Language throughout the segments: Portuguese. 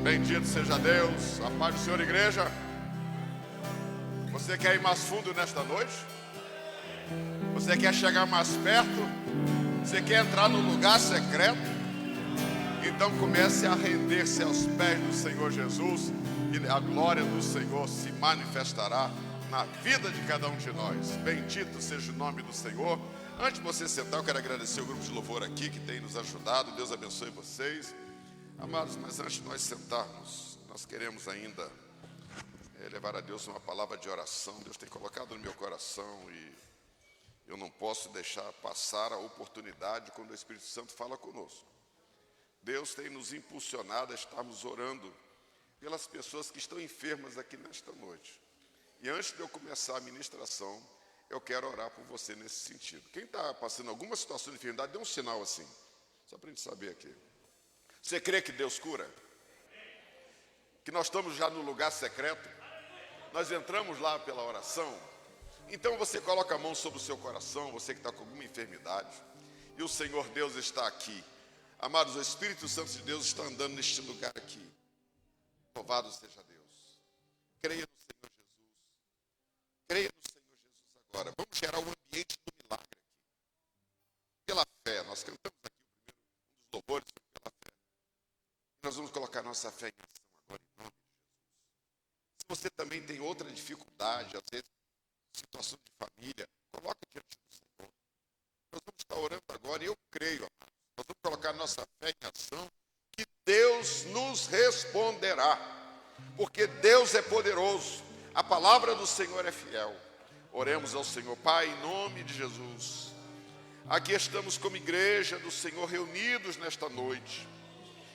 Bendito seja Deus. A paz do Senhor, igreja. Você quer ir mais fundo nesta noite? Você quer chegar mais perto? Você quer entrar no lugar secreto? Então comece a render-se aos pés do Senhor Jesus e a glória do Senhor se manifestará na vida de cada um de nós. Bendito seja o nome do Senhor. Antes de você sentar, eu quero agradecer o grupo de louvor aqui que tem nos ajudado. Deus abençoe vocês. Amados, mas antes de nós sentarmos, nós queremos ainda levar a Deus uma palavra de oração. Deus tem colocado no meu coração e eu não posso deixar passar a oportunidade quando o Espírito Santo fala conosco. Deus tem nos impulsionado a estarmos orando pelas pessoas que estão enfermas aqui nesta noite. E antes de eu começar a ministração, eu quero orar por você nesse sentido. Quem está passando alguma situação de enfermidade, dê um sinal assim, só para a gente saber aqui. Você crê que Deus cura? Que nós estamos já no lugar secreto? Nós entramos lá pela oração? Então você coloca a mão sobre o seu coração, você que está com alguma enfermidade, e o Senhor Deus está aqui. Amados, o Espírito Santo de Deus está andando neste lugar aqui. Louvado seja Deus. Creia no Senhor Jesus. Creia no Senhor Jesus agora. Vamos gerar um ambiente do milagre aqui. Pela fé, nós cantamos aqui o primeiro, um dos louvores pela fé. Nós vamos colocar nossa fé em ação agora em nome de Jesus. Se você também tem outra dificuldade, às vezes, situação de família, coloque diante do Senhor. Nós vamos estar orando agora e eu creio, amados. Nós vamos colocar nossa fé em ação, que Deus nos responderá, porque Deus é poderoso, a palavra do Senhor é fiel. Oremos ao Senhor. Pai, em nome de Jesus, aqui estamos como igreja do Senhor reunidos nesta noite,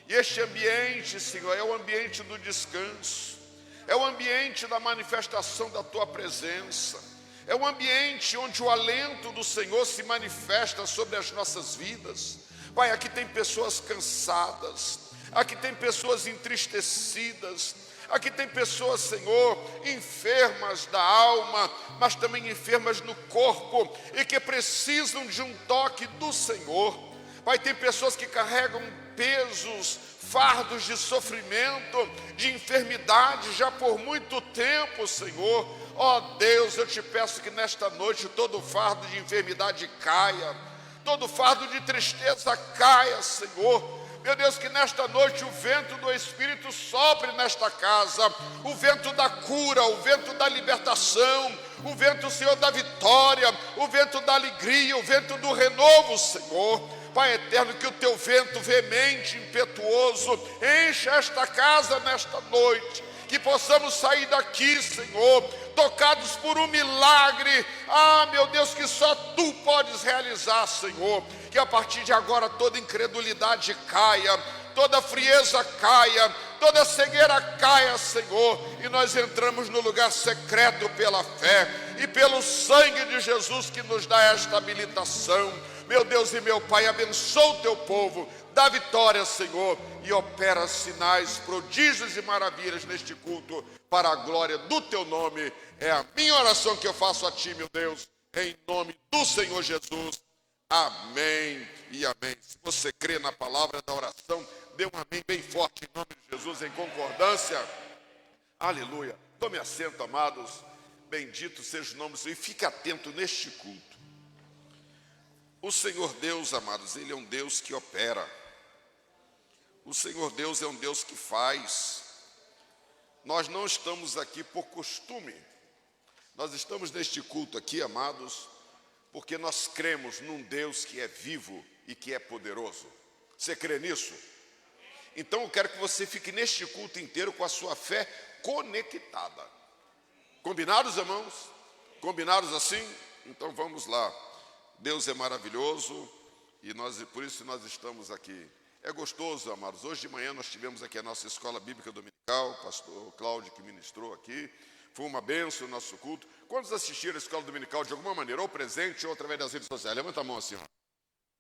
e este ambiente, Senhor, é o ambiente do descanso, é o ambiente da manifestação da Tua presença, é o ambiente onde o alento do Senhor se manifesta sobre as nossas vidas. Pai, aqui tem pessoas cansadas, aqui tem pessoas entristecidas, aqui tem pessoas, Senhor, enfermas da alma, mas também enfermas no corpo e que precisam de um toque do Senhor. Pai, tem pessoas que carregam pesos, fardos de sofrimento, de enfermidade já por muito tempo, Senhor. Ó Deus, eu te peço que nesta noite todo fardo de enfermidade caia, todo fardo de tristeza caia, Senhor. Meu Deus, que nesta noite o vento do Espírito sopre nesta casa, o vento da cura, o vento da libertação, o vento, Senhor, da vitória, o vento da alegria, o vento do renovo, Senhor. Pai eterno, que o Teu vento veemente, impetuoso, encha esta casa nesta noite, que possamos sair daqui, Senhor, tocados por um milagre, meu Deus, que só Tu podes realizar, Senhor. Que a partir de agora toda incredulidade caia, toda frieza caia, toda cegueira caia, Senhor, e nós entramos no lugar secreto pela fé e pelo sangue de Jesus que nos dá esta habilitação. Meu Deus e meu Pai, abençoa o Teu povo, dá vitória, Senhor, e opera sinais, prodígios e maravilhas neste culto, para a glória do Teu nome. É a minha oração que eu faço a Ti, meu Deus, em nome do Senhor Jesus. Amém e amém. Se você crê na palavra da oração, dê um amém bem forte em nome de Jesus, em concordância. Aleluia. Tome assento, amados. Bendito seja o nome do Senhor. E fique atento neste culto. O Senhor Deus, amados, Ele é um Deus que opera. O Senhor Deus é um Deus que faz. Nós não estamos aqui por costume. Nós estamos neste culto aqui, amados, porque nós cremos num Deus que é vivo e que é poderoso. Você crê nisso? Então eu quero que você fique neste culto inteiro com a sua fé conectada. Combinados, irmãos? Combinados assim? Então vamos lá. Deus é maravilhoso e por isso nós estamos aqui. É gostoso, amados. Hoje de manhã nós tivemos aqui a nossa escola bíblica dominical, o pastor Cláudio que ministrou aqui. Foi uma bênção o nosso culto. Quantos assistiram a escola dominical de alguma maneira, ou presente ou através das redes sociais? Levanta a mão assim, ó.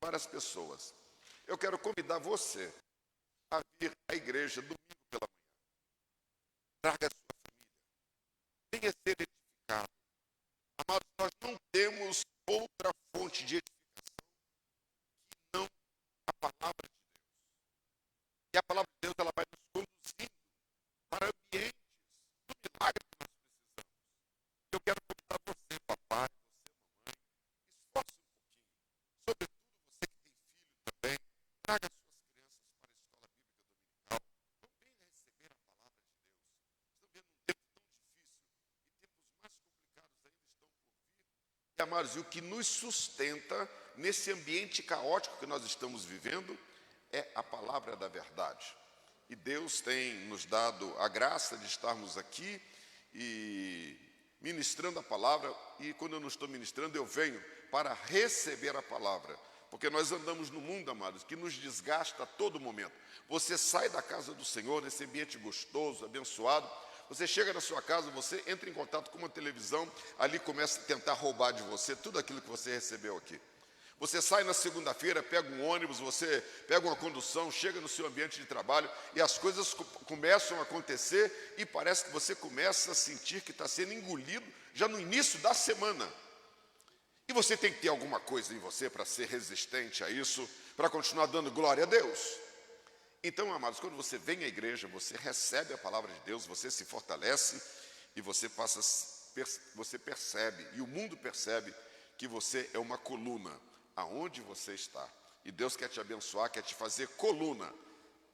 Várias pessoas. Eu quero convidar você a vir à igreja domingo pela manhã. Traga a sua família. Venha ser edificado. Amados, nós não temos outra fonte de edificação que não a palavra de Deus. E a palavra de Deus, ela vai nos conduzindo amados, e o que nos sustenta nesse ambiente caótico que nós estamos vivendo é a palavra da verdade. E Deus tem nos dado a graça de estarmos aqui e ministrando a palavra, e quando eu não estou ministrando, eu venho para receber a palavra, porque nós andamos no mundo, amados, que nos desgasta a todo momento. Você sai da casa do Senhor, nesse ambiente gostoso, abençoado, você chega na sua casa, você entra em contato com uma televisão, ali começa a tentar roubar de você tudo aquilo que você recebeu aqui. Você sai na segunda-feira, pega um ônibus, você pega uma condução, chega no seu ambiente de trabalho e as coisas começam a acontecer e parece que você começa a sentir que está sendo engolido já no início da semana. E você tem que ter alguma coisa em você para ser resistente a isso, para continuar dando glória a Deus. Então, amados, quando você vem à igreja, você recebe a palavra de Deus, você se fortalece e você percebe, e o mundo percebe que você é uma coluna aonde você está. E Deus quer te abençoar, quer te fazer coluna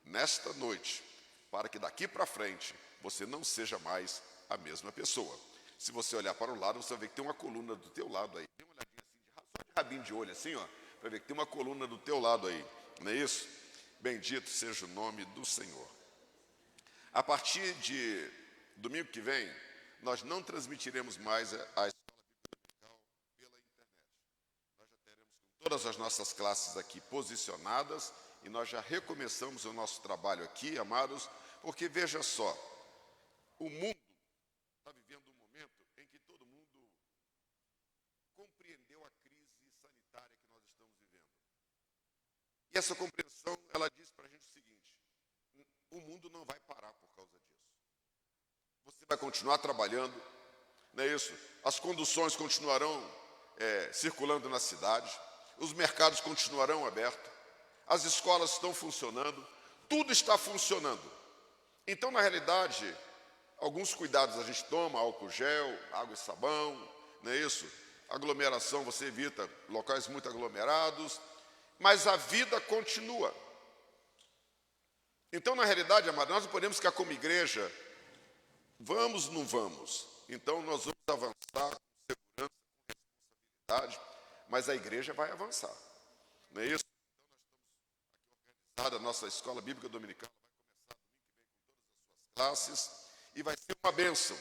nesta noite, para que daqui para frente você não seja mais a mesma pessoa. Se você olhar para o lado, você vai ver que tem uma coluna do teu lado aí. Dê uma olhadinha assim, só de rabinho de olho assim, ó, para ver que tem uma coluna do teu lado aí. Não é isso? Bendito seja o nome do Senhor. A partir de domingo que vem, nós não transmitiremos mais a escola bíblica dominical pela internet. Nós já teremos todas as nossas classes aqui posicionadas e nós já recomeçamos o nosso trabalho aqui, amados, porque veja só, o mundo está vivendo um momento em que todo mundo compreendeu a crise sanitária que nós estamos vivendo. E essa compreensão, ela diz para a gente o seguinte: o mundo não vai parar por causa disso. Você vai continuar trabalhando, não é isso? As conduções continuarão circulando na cidade, os mercados continuarão abertos, as escolas estão funcionando, tudo está funcionando. Então, na realidade, alguns cuidados a gente toma, álcool gel, água e sabão, não é isso? Aglomeração, você evita locais muito aglomerados, mas a vida continua. Então, na realidade, amado, nós não podemos ficar como igreja, vamos, não vamos. Então, nós vamos avançar com segurança, com responsabilidade, mas a igreja vai avançar, não é isso? Então, nós estamos aqui organizada, a nossa escola bíblica dominical vai começar domingo que vem com todas as suas classes e vai ser uma bênção.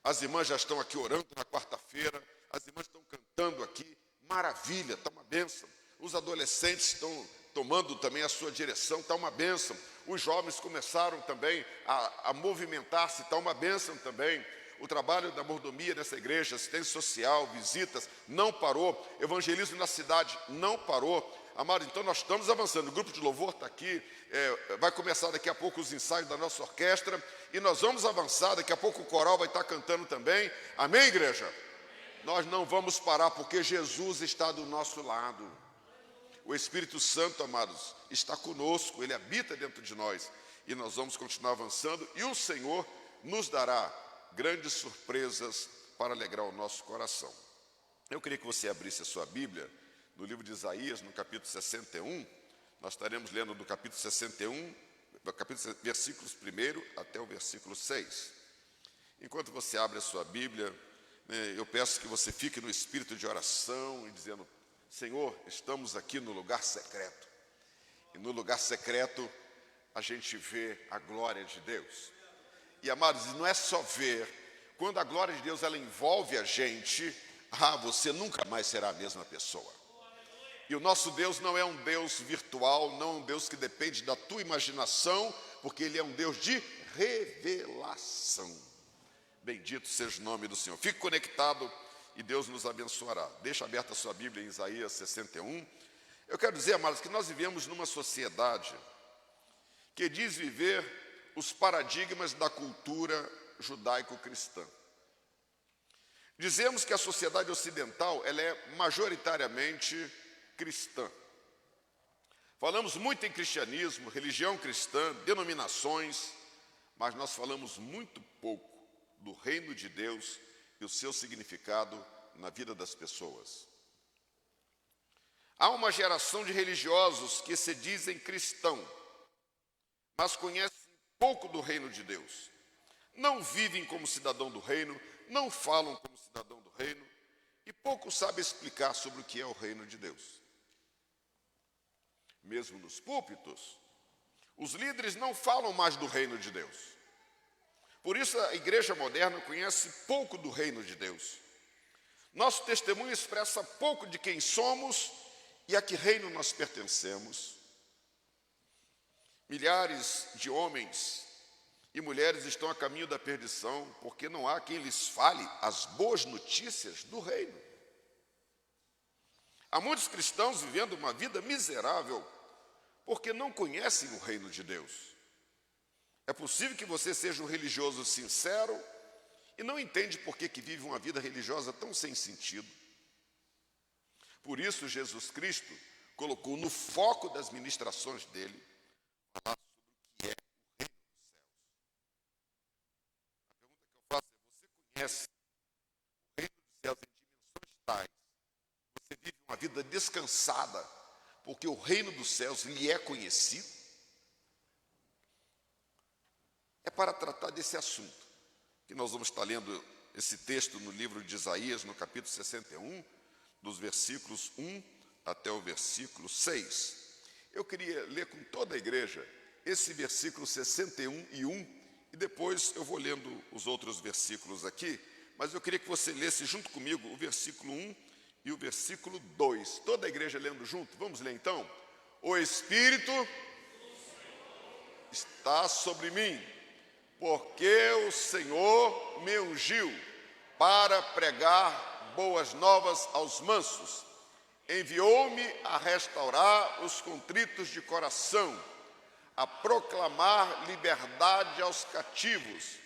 As irmãs já estão aqui orando na quarta-feira, as irmãs estão cantando aqui, maravilha, está uma bênção. Os adolescentes estão tomando também a sua direção, está uma bênção. Os jovens começaram também a movimentar-se, está uma bênção também. O trabalho da mordomia nessa igreja, assistência social, visitas, não parou. Evangelismo na cidade, não parou. Amado, então nós estamos avançando. O grupo de louvor está aqui, vai começar daqui a pouco os ensaios da nossa orquestra e nós vamos avançar, daqui a pouco o coral vai estar cantando também. Amém, igreja? Nós não vamos parar porque Jesus está do nosso lado. O Espírito Santo, amados, está conosco, Ele habita dentro de nós e nós vamos continuar avançando e o Senhor nos dará grandes surpresas para alegrar o nosso coração. Eu queria que você abrisse a sua Bíblia no livro de Isaías, no capítulo 61, nós estaremos lendo do capítulo 61, versículos 1 até o versículo 6. Enquanto você abre a sua Bíblia, eu peço que você fique no espírito de oração e dizendo: Senhor, estamos aqui no lugar secreto. E no lugar secreto a gente vê a glória de Deus. E amados, não é só ver, quando a glória de Deus ela envolve a gente, você nunca mais será a mesma pessoa. E o nosso Deus não é um Deus virtual, não é um Deus que depende da tua imaginação, porque Ele é um Deus de revelação. Bendito seja o nome do Senhor. Fique conectado e Deus nos abençoará. Deixa aberta a sua Bíblia em Isaías 61. Eu quero dizer, amados, que nós vivemos numa sociedade que diz viver os paradigmas da cultura judaico-cristã. Dizemos que a sociedade ocidental ela é majoritariamente cristã. Falamos muito em cristianismo, religião cristã, denominações, mas nós falamos muito pouco do reino de Deus e o seu significado na vida das pessoas. Há uma geração de religiosos que se dizem cristão, mas conhecem pouco do reino de Deus. Não vivem como cidadão do reino, não falam como cidadão do reino e pouco sabe explicar sobre o que é o reino de Deus. Mesmo nos púlpitos, os líderes não falam mais do reino de Deus. Por isso a igreja moderna conhece pouco do reino de Deus. Nosso testemunho expressa pouco de quem somos e a que reino nós pertencemos. Milhares de homens e mulheres estão a caminho da perdição porque não há quem lhes fale as boas notícias do reino. Há muitos cristãos vivendo uma vida miserável porque não conhecem o reino de Deus. É possível que você seja um religioso sincero e não entende por que vive uma vida religiosa tão sem sentido. Por isso, Jesus Cristo colocou no foco das ministrações dele falar sobre o que é o reino dos céus. A pergunta que eu faço é: você conhece o reino dos céus em dimensões tais? Você vive uma vida descansada porque o reino dos céus lhe é conhecido? É para tratar desse assunto que nós vamos estar lendo esse texto no livro de Isaías, no capítulo 61, dos versículos 1 até o versículo 6. Eu queria ler com toda a igreja esse versículo 61 e 1, e depois eu vou lendo os outros versículos aqui, mas eu queria que você lesse junto comigo o versículo 1 e o versículo 2. Toda a igreja lendo junto. Vamos ler então? O Espírito está sobre mim, porque o Senhor me ungiu para pregar boas novas aos mansos. Enviou-me a restaurar os contritos de coração, a proclamar liberdade aos cativos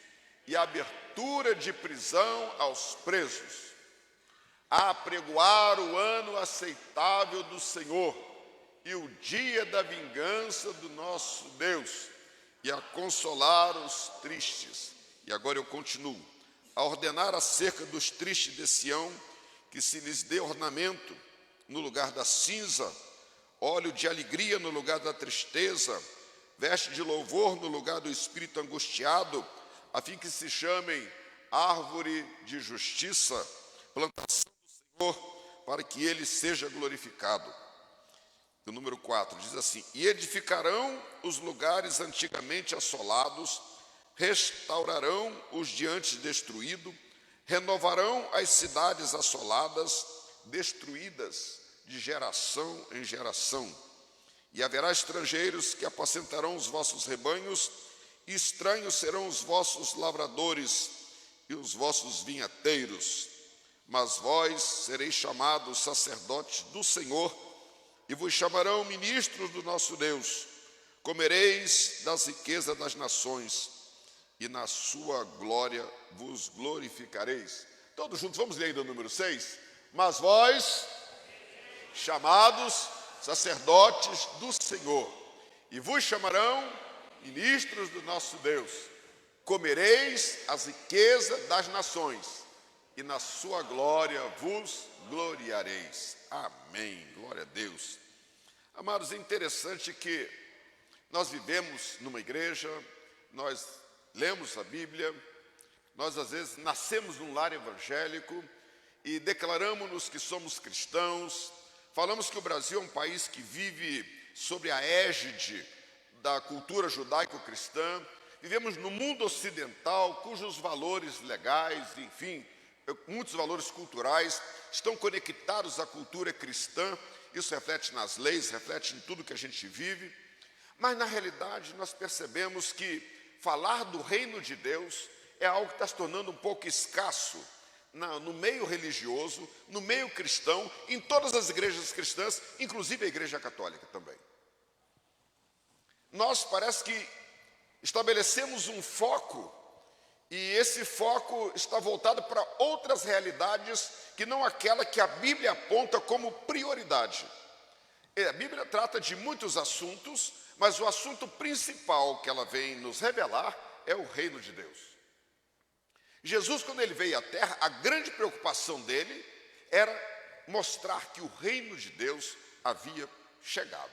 e abertura de prisão aos presos, a apregoar o ano aceitável do Senhor e o dia da vingança do nosso Deus, e a consolar os tristes. E agora eu continuo. A ordenar acerca dos tristes de Sião, que se lhes dê ornamento no lugar da cinza, óleo de alegria no lugar da tristeza, veste de louvor no lugar do espírito angustiado, a fim que se chamem árvore de justiça, plantação do Senhor, para que ele seja glorificado. O número 4 diz assim: e edificarão os lugares antigamente assolados, restaurarão os de antes destruídos, renovarão as cidades assoladas, destruídas de geração em geração. E haverá estrangeiros que apacentarão os vossos rebanhos, e estranhos serão os vossos lavradores e os vossos vinhateiros. Mas vós sereis chamados sacerdotes do Senhor, e vos chamarão ministros do nosso Deus. Comereis das riquezas das nações, e na sua glória vos glorificareis. Todos juntos, vamos ler ainda o número 6. Mas vós, chamados sacerdotes do Senhor, e vos chamarão ministros do nosso Deus. Comereis as riquezas das nações, e na sua glória vos gloriareis. Amém. Glória a Deus. Amados, é interessante que nós vivemos numa igreja, nós lemos a Bíblia, nós às vezes nascemos num lar evangélico e declaramos-nos que somos cristãos, falamos que o Brasil é um país que vive sobre a égide da cultura judaico-cristã, vivemos no mundo ocidental, cujos valores legais, enfim, muitos valores culturais estão conectados à cultura cristã. Isso reflete nas leis, reflete em tudo que a gente vive. Mas, na realidade, nós percebemos que falar do reino de Deus é algo que está se tornando um pouco escasso no meio religioso, no meio cristão, em todas as igrejas cristãs, inclusive a Igreja Católica também. Nós parece que estabelecemos um foco, e esse foco está voltado para outras realidades que não aquela que a Bíblia aponta como prioridade. A Bíblia trata de muitos assuntos, mas o assunto principal que ela vem nos revelar é o reino de Deus. Jesus, quando ele veio à terra, a grande preocupação dele era mostrar que o reino de Deus havia chegado.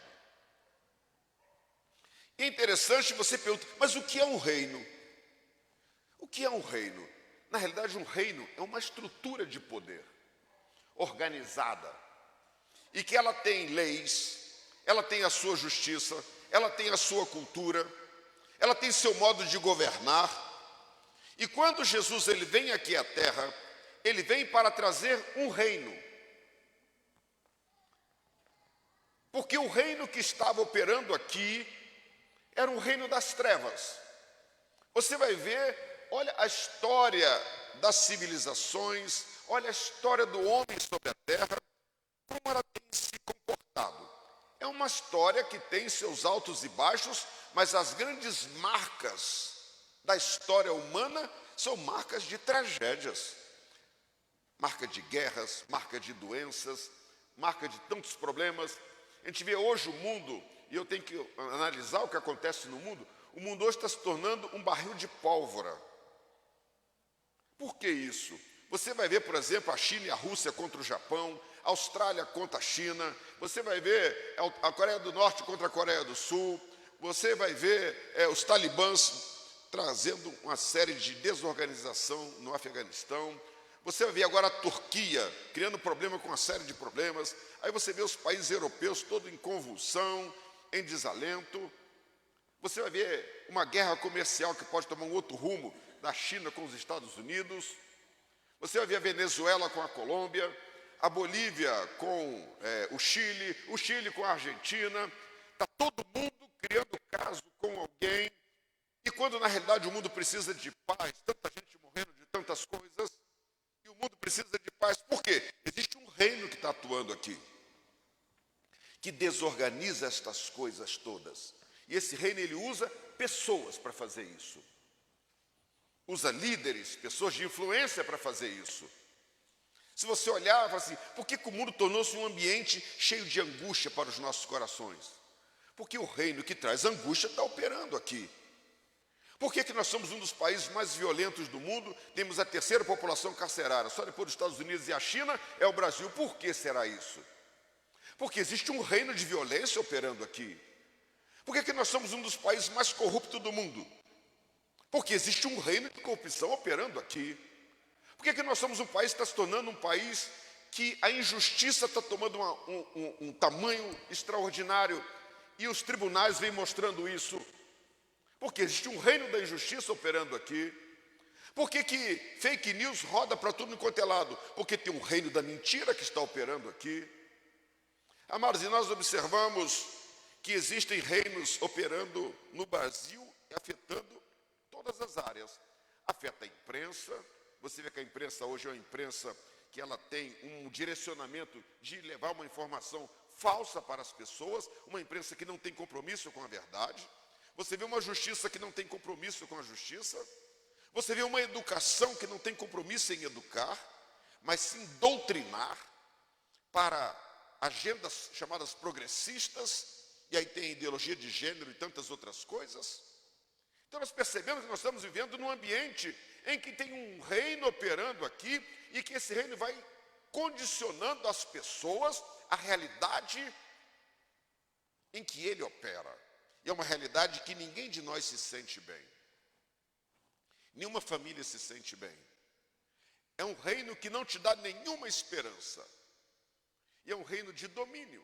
E é interessante você perguntar, mas o que é um reino? O que é um reino? Na realidade, um reino é uma estrutura de poder. organizada, e que ela tem leis, ela tem a sua justiça, ela tem a sua cultura, ela tem seu modo de governar. E quando Jesus ele vem aqui à terra, ele vem para trazer um reino. Porque o reino que estava operando aqui era um reino das trevas. Você vai ver, olha a história das civilizações, olha a história do homem sobre a terra, como ela tem se comportado. É uma história que tem seus altos e baixos, mas as grandes marcas da história humana são marcas de tragédias. Marca de guerras, marca de doenças, marca de tantos problemas. A gente vê hoje o mundo, e eu tenho que analisar o que acontece no mundo, o mundo hoje está se tornando um barril de pólvora. Por que isso? Você vai ver, por exemplo, a China e a Rússia contra o Japão, a Austrália contra a China, você vai ver a Coreia do Norte contra a Coreia do Sul, você vai ver os talibãs trazendo uma série de desorganização no Afeganistão, você vai ver agora a Turquia criando problema com uma série de problemas, aí você vê os países europeus todos em convulsão, em desalento, você vai ver uma guerra comercial que pode tomar um outro rumo da China com os Estados Unidos, você vai ver a Venezuela com a Colômbia, a Bolívia com o Chile com a Argentina, está todo mundo criando caso com alguém, e quando na realidade o mundo precisa de paz, tanta gente morrendo de tantas coisas, e o mundo precisa de paz, por quê? Existe um reino que está atuando aqui, que desorganiza estas coisas todas, e esse reino ele usa pessoas para fazer isso, usa líderes, pessoas de influência para fazer isso. Se você olhar e falar assim, por que o mundo tornou-se um ambiente cheio de angústia para os nossos corações? Porque o reino que traz angústia está operando aqui. Por que nós somos um dos países mais violentos do mundo? Temos a terceira população carcerária, só depois dos Estados Unidos e a China é o Brasil. Por que será isso? Porque existe um reino de violência operando aqui. Por que nós somos um dos países mais corruptos do mundo? Porque existe um reino de corrupção operando aqui. Por que nós somos um país que está se tornando um país que a injustiça está tomando um tamanho extraordinário e os tribunais vêm mostrando isso? Porque existe um reino da injustiça operando aqui. Por que fake news roda para tudo enquanto é lado? Porque tem um reino da mentira que está operando aqui. Amados, e nós observamos que existem reinos operando no Brasil e afetando todas as áreas. Afeta a imprensa. Você vê que a imprensa hoje é uma imprensa que ela tem um direcionamento de levar uma informação falsa para as pessoas, uma imprensa que não tem compromisso com a verdade. Você vê uma justiça que não tem compromisso com a justiça. Você vê uma educação que não tem compromisso em educar, mas sim doutrinar para agendas chamadas progressistas, e aí tem ideologia de gênero e tantas outras coisas. Então nós percebemos que nós estamos vivendo num ambiente em que tem um reino operando aqui e que esse reino vai condicionando as pessoas à realidade em que ele opera. E é uma realidade que ninguém de nós se sente bem. Nenhuma família se sente bem. É um reino que não te dá nenhuma esperança. E é um reino de domínio.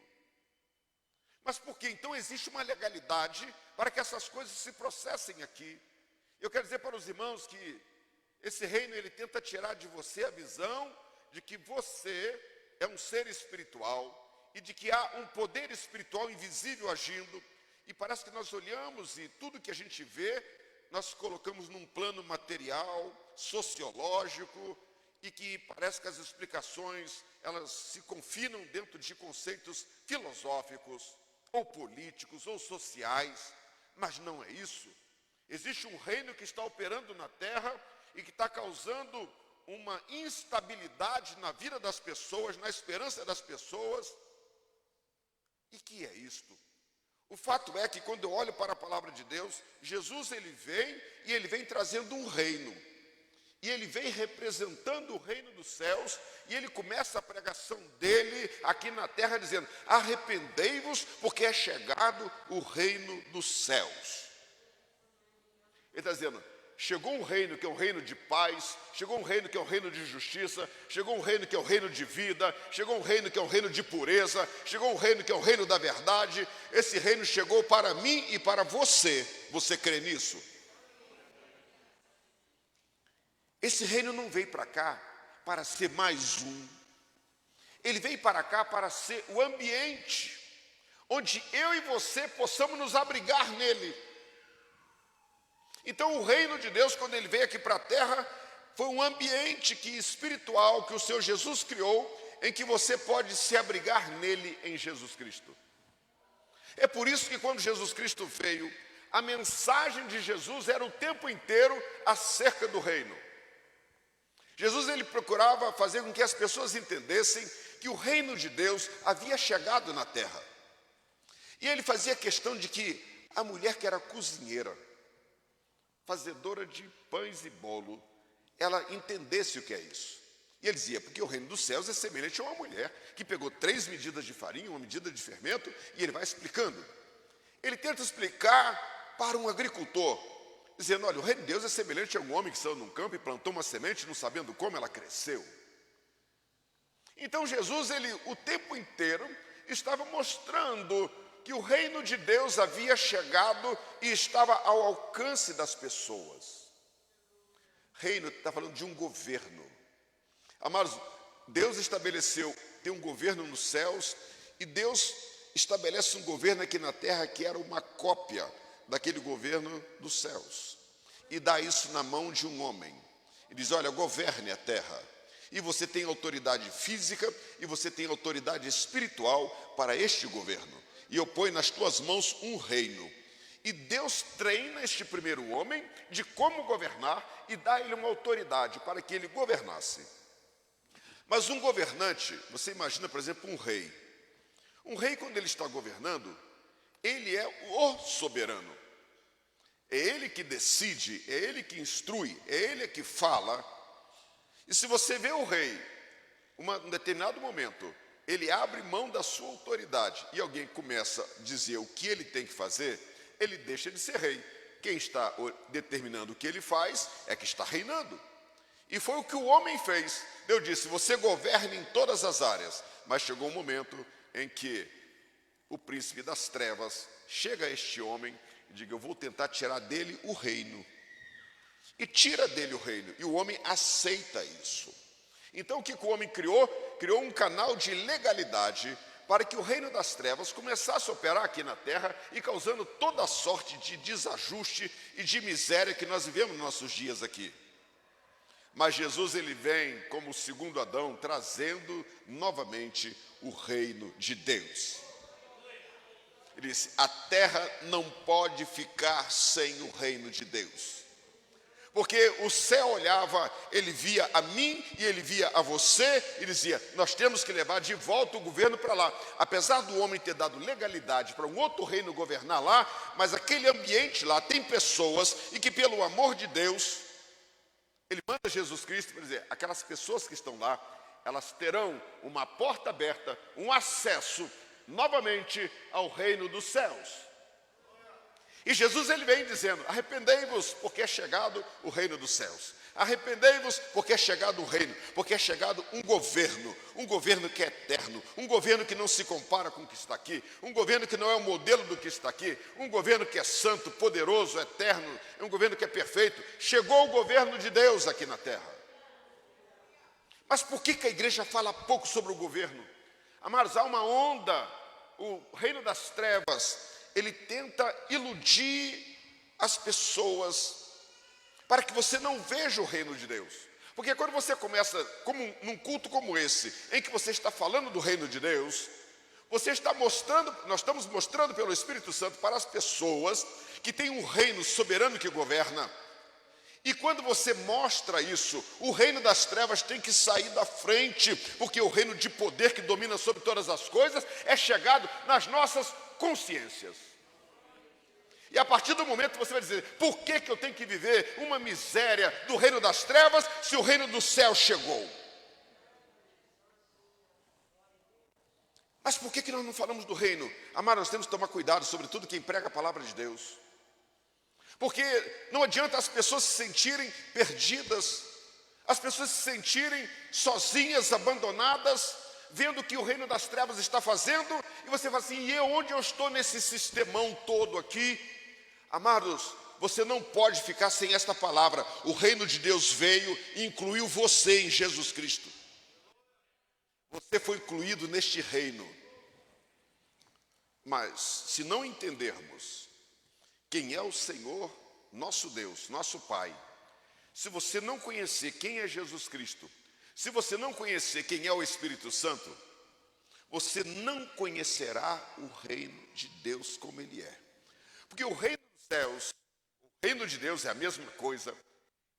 Mas por quê? Então existe uma legalidade para que essas coisas se processem aqui. Eu quero dizer para os irmãos que esse reino ele tenta tirar de você a visão de que você é um ser espiritual e de que há um poder espiritual invisível agindo. E parece que nós olhamos e tudo que a gente vê, nós colocamos num plano material, sociológico, e que parece que as explicações, elas se confinam dentro de conceitos filosóficos, ou políticos, ou sociais, mas não é isso. Existe um reino que está operando na terra e que está causando uma instabilidade na vida das pessoas, na esperança das pessoas. E que é isto? O fato é que quando eu olho para a palavra de Deus, Jesus ele vem e ele vem trazendo um reino. E ele vem representando o reino dos céus e ele começa a pregação dele aqui na terra dizendo: arrependei-vos porque é chegado o reino dos céus. Ele está dizendo: chegou um reino que é um reino de paz, chegou um reino que é um reino de justiça, chegou um reino que é um reino de vida, chegou um reino que é um reino de pureza, chegou um reino que é um reino da verdade. Esse reino chegou para mim e para você. Você crê nisso? Esse reino não veio para cá para ser mais um. Ele veio para cá para ser o ambiente onde eu e você possamos nos abrigar nele. Então o reino de Deus, quando ele veio aqui para a terra, foi um ambiente espiritual que o Senhor Jesus criou, em que você pode se abrigar nele em Jesus Cristo. É por isso que quando Jesus Cristo veio, a mensagem de Jesus era o tempo inteiro acerca do reino. Jesus ele procurava fazer com que as pessoas entendessem que o reino de Deus havia chegado na terra. E ele fazia questão de que a mulher que era cozinheira, fazedora de pães e bolo, ela entendesse o que é isso. E ele dizia, porque o reino dos céus é semelhante a uma mulher que pegou 3 medidas de farinha, 1 medida de fermento, e ele vai explicando. Ele tenta explicar para um agricultor, dizendo, olha, o reino de Deus é semelhante a um homem que saiu num campo e plantou uma semente, não sabendo como ela cresceu. Então Jesus, ele o tempo inteiro estava mostrando que o reino de Deus havia chegado e estava ao alcance das pessoas. Reino está falando de um governo. Amados, Deus estabeleceu, tem um governo nos céus, e Deus estabelece um governo aqui na terra que era uma cópia daquele governo dos céus. E dá isso na mão de um homem. E diz, olha, governe a terra. E você tem autoridade física e você tem autoridade espiritual para este governo. E eu ponho nas tuas mãos um reino. E Deus treina este primeiro homem de como governar e dá a ele uma autoridade para que ele governasse. Mas um governante, você imagina, por exemplo, um rei. Um rei, quando ele está governando, ele é o soberano. É ele que decide, é ele que instrui, é ele que fala. E se você vê o rei, em determinado momento, ele abre mão da sua autoridade e alguém começa a dizer o que ele tem que fazer, ele deixa de ser rei. Quem está determinando o que ele faz é que está reinando. E foi o que o homem fez. Deus disse, você governe em todas as áreas. Mas chegou um momento em que o príncipe das trevas chega a este homem e diz, eu vou tentar tirar dele o reino. E tira dele o reino. E o homem aceita isso. Então o que o homem criou? Criou um canal de legalidade para que o reino das trevas começasse a operar aqui na terra e causando toda a sorte de desajuste e de miséria que nós vivemos nos nossos dias aqui. Mas Jesus ele vem como o segundo Adão, trazendo novamente o reino de Deus. Ele disse, a terra não pode ficar sem o reino de Deus. Porque o céu olhava, ele via a mim e ele via a você e dizia, nós temos que levar de volta o governo para lá. Apesar do homem ter dado legalidade para um outro reino governar lá, mas aquele ambiente lá tem pessoas e que pelo amor de Deus, ele manda Jesus Cristo para dizer, aquelas pessoas que estão lá, elas terão uma porta aberta, um acesso novamente ao reino dos céus. E Jesus ele vem dizendo, arrependei-vos porque é chegado o reino dos céus. Arrependei-vos porque é chegado o reino, porque é chegado um governo que é eterno, um governo que não se compara com o que está aqui, um governo que não é o modelo do que está aqui, um governo que é santo, poderoso, eterno, um governo que é perfeito. Chegou o governo de Deus aqui na terra. Mas por que a igreja fala pouco sobre o governo? Amados, há uma onda, o reino das trevas, ele tenta iludir as pessoas para que você não veja o reino de Deus. Porque quando você começa, num culto como esse, em que você está falando do reino de Deus, você está mostrando, nós estamos mostrando pelo Espírito Santo para as pessoas que tem um reino soberano que governa. E quando você mostra isso, o reino das trevas tem que sair da frente, porque o reino de poder que domina sobre todas as coisas é chegado nas nossas consciências. E a partir do momento você vai dizer, por que eu tenho que viver uma miséria do reino das trevas se o reino do céu chegou? Mas por que nós não falamos do reino? Amados, nós temos que tomar cuidado, sobretudo quem prega a palavra de Deus. Porque não adianta as pessoas se sentirem perdidas, as pessoas se sentirem sozinhas, abandonadas, vendo o que o reino das trevas está fazendo, e você fala assim, e onde eu estou nesse sistemão todo aqui? Amados, você não pode ficar sem esta palavra. O reino de Deus veio e incluiu você em Jesus Cristo. Você foi incluído neste reino. Mas, se não entendermos quem é o Senhor, nosso Deus, nosso Pai, se você não conhecer quem é Jesus Cristo, se você não conhecer quem é o Espírito Santo, você não conhecerá o reino de Deus como ele é. Porque o reino dos céus, o reino de Deus é a mesma coisa.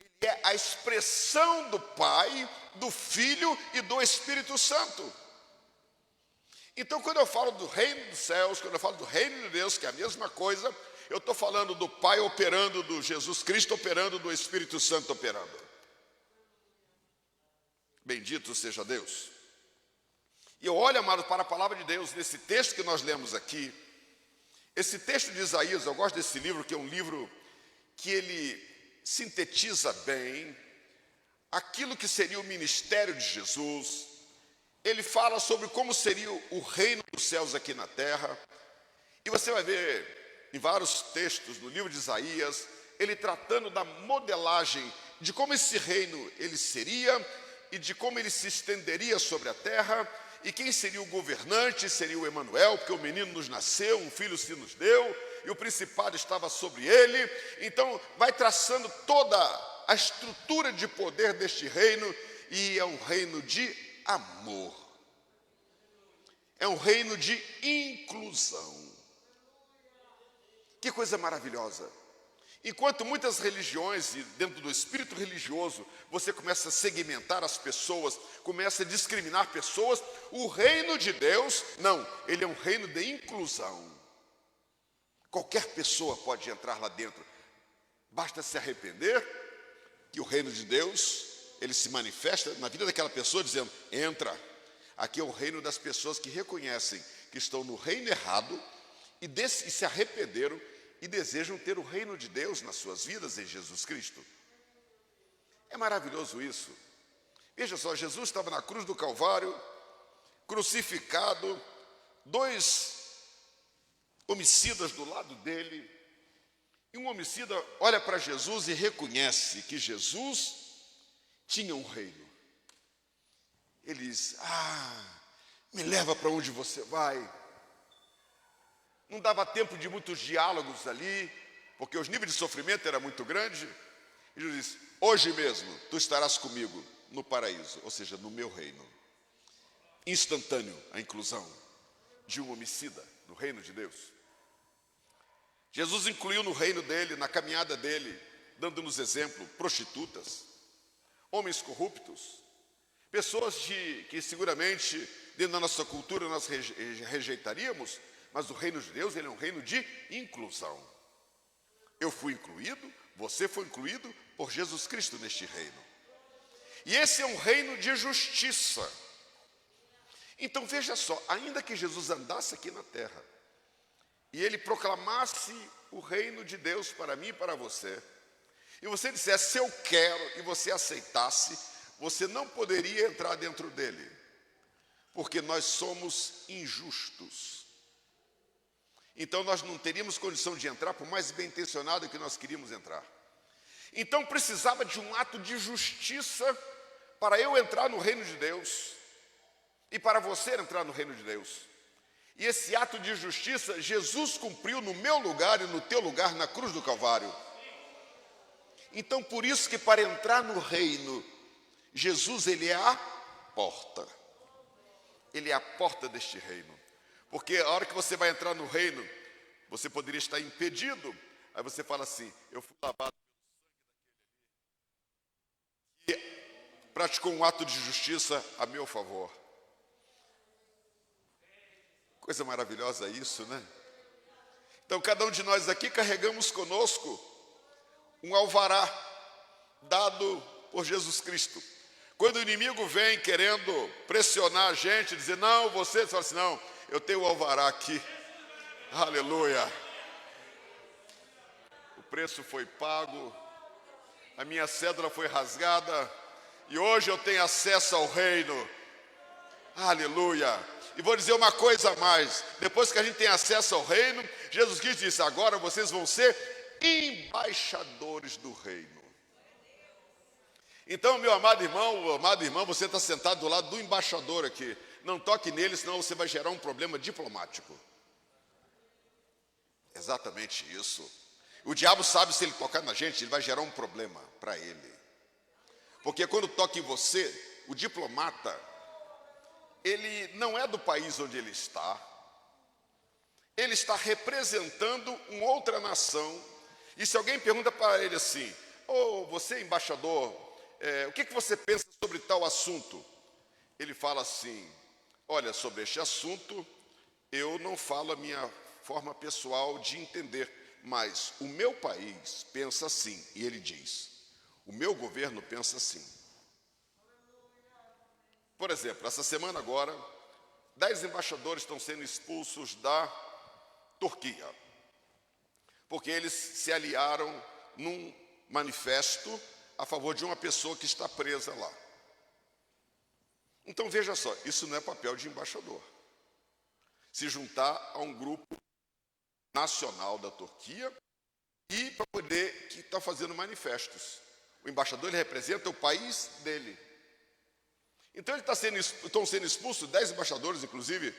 Ele é a expressão do Pai, do Filho e do Espírito Santo. Então, quando eu falo do reino dos céus, quando eu falo do reino de Deus, que é a mesma coisa, eu estou falando do Pai operando, do Jesus Cristo operando, do Espírito Santo operando. Bendito seja Deus. E eu olho, amado, para a palavra de Deus, nesse texto que nós lemos aqui. Esse texto de Isaías, eu gosto desse livro, que é um livro que ele sintetiza bem aquilo que seria o ministério de Jesus. Ele fala sobre como seria o reino dos céus aqui na terra. E você vai ver em vários textos do livro de Isaías, ele tratando da modelagem de como esse reino ele seria e de como ele se estenderia sobre a terra, e quem seria o governante, seria o Emanuel, porque o menino nos nasceu, um filho se nos deu, e o principado estava sobre ele. Então vai traçando toda a estrutura de poder deste reino, e é um reino de amor. É um reino de inclusão. Que coisa maravilhosa. Enquanto muitas religiões, e dentro do espírito religioso, você começa a segmentar as pessoas, começa a discriminar pessoas, o reino de Deus, não, ele é um reino de inclusão. Qualquer pessoa pode entrar lá dentro. Basta se arrepender, que o reino de Deus, ele se manifesta na vida daquela pessoa dizendo, entra. Aqui é o reino das pessoas que reconhecem que estão no reino errado e se arrependeram e desejam ter o reino de Deus nas suas vidas em Jesus Cristo. É maravilhoso isso. Veja só, Jesus estava na cruz do Calvário, crucificado, 2 homicidas do lado dele, e um homicida olha para Jesus e reconhece que Jesus tinha um reino. Ele diz, me leva para onde você vai. Não dava tempo de muitos diálogos ali, porque os níveis de sofrimento eram muito grandes. E Jesus disse, hoje mesmo tu estarás comigo no paraíso, ou seja, no meu reino. Instantâneo a inclusão de um homicida no reino de Deus. Jesus incluiu no reino dele, na caminhada dele, dando-nos exemplo, prostitutas, homens corruptos, pessoas que seguramente dentro da nossa cultura nós rejeitaríamos, mas o reino de Deus, ele é um reino de inclusão. Eu fui incluído, você foi incluído por Jesus Cristo neste reino. E esse é um reino de justiça. Então veja só, ainda que Jesus andasse aqui na terra, e ele proclamasse o reino de Deus para mim e para você, e você dissesse, eu quero, e você aceitasse, você não poderia entrar dentro dele, porque nós somos injustos. Então nós não teríamos condição de entrar, por mais bem intencionado que nós queríamos entrar. Então precisava de um ato de justiça para eu entrar no reino de Deus e para você entrar no reino de Deus. E esse ato de justiça Jesus cumpriu no meu lugar e no teu lugar na cruz do Calvário. Então por isso que para entrar no reino, Jesus ele é a porta. Ele é a porta deste reino. Porque a hora que você vai entrar no reino, você poderia estar impedido. Aí você fala assim, eu fui lavado pelo sangue daquele e praticou um ato de justiça a meu favor. Coisa maravilhosa isso, né? Então cada um de nós aqui carregamos conosco um alvará dado por Jesus Cristo. Quando o inimigo vem querendo pressionar a gente, dizer, não, você fala assim, não, eu tenho o alvará aqui. Aleluia. preço foi pago, a minha cédula foi rasgada, e hoje eu tenho acesso ao reino. Aleluia! E vou dizer uma coisa a mais: depois que a gente tem acesso ao reino, Jesus Cristo disse: agora vocês vão ser embaixadores do reino. Então, meu amado irmão, você está sentado do lado do embaixador aqui. Não toque nele, senão você vai gerar um problema diplomático. Exatamente isso. O diabo sabe, se ele tocar na gente, ele vai gerar um problema para ele. Porque quando toca em você, o diplomata, ele não é do país onde ele está representando uma outra nação. E se alguém pergunta para ele assim: você embaixador, o que você pensa sobre tal assunto? Ele fala assim: olha, sobre este assunto eu não falo a minha forma pessoal de entender, mas o meu país pensa assim. E ele diz: o meu governo pensa assim. Por exemplo, essa semana agora, 10 embaixadores estão sendo expulsos da Turquia, porque eles se aliaram num manifesto a favor de uma pessoa que está presa lá. Então veja só, isso não é papel de embaixador. Se juntar a um grupo nacional da Turquia e para poder que está fazendo manifestos. O embaixador, ele representa o país dele. Então estão sendo expulsos 10 embaixadores, inclusive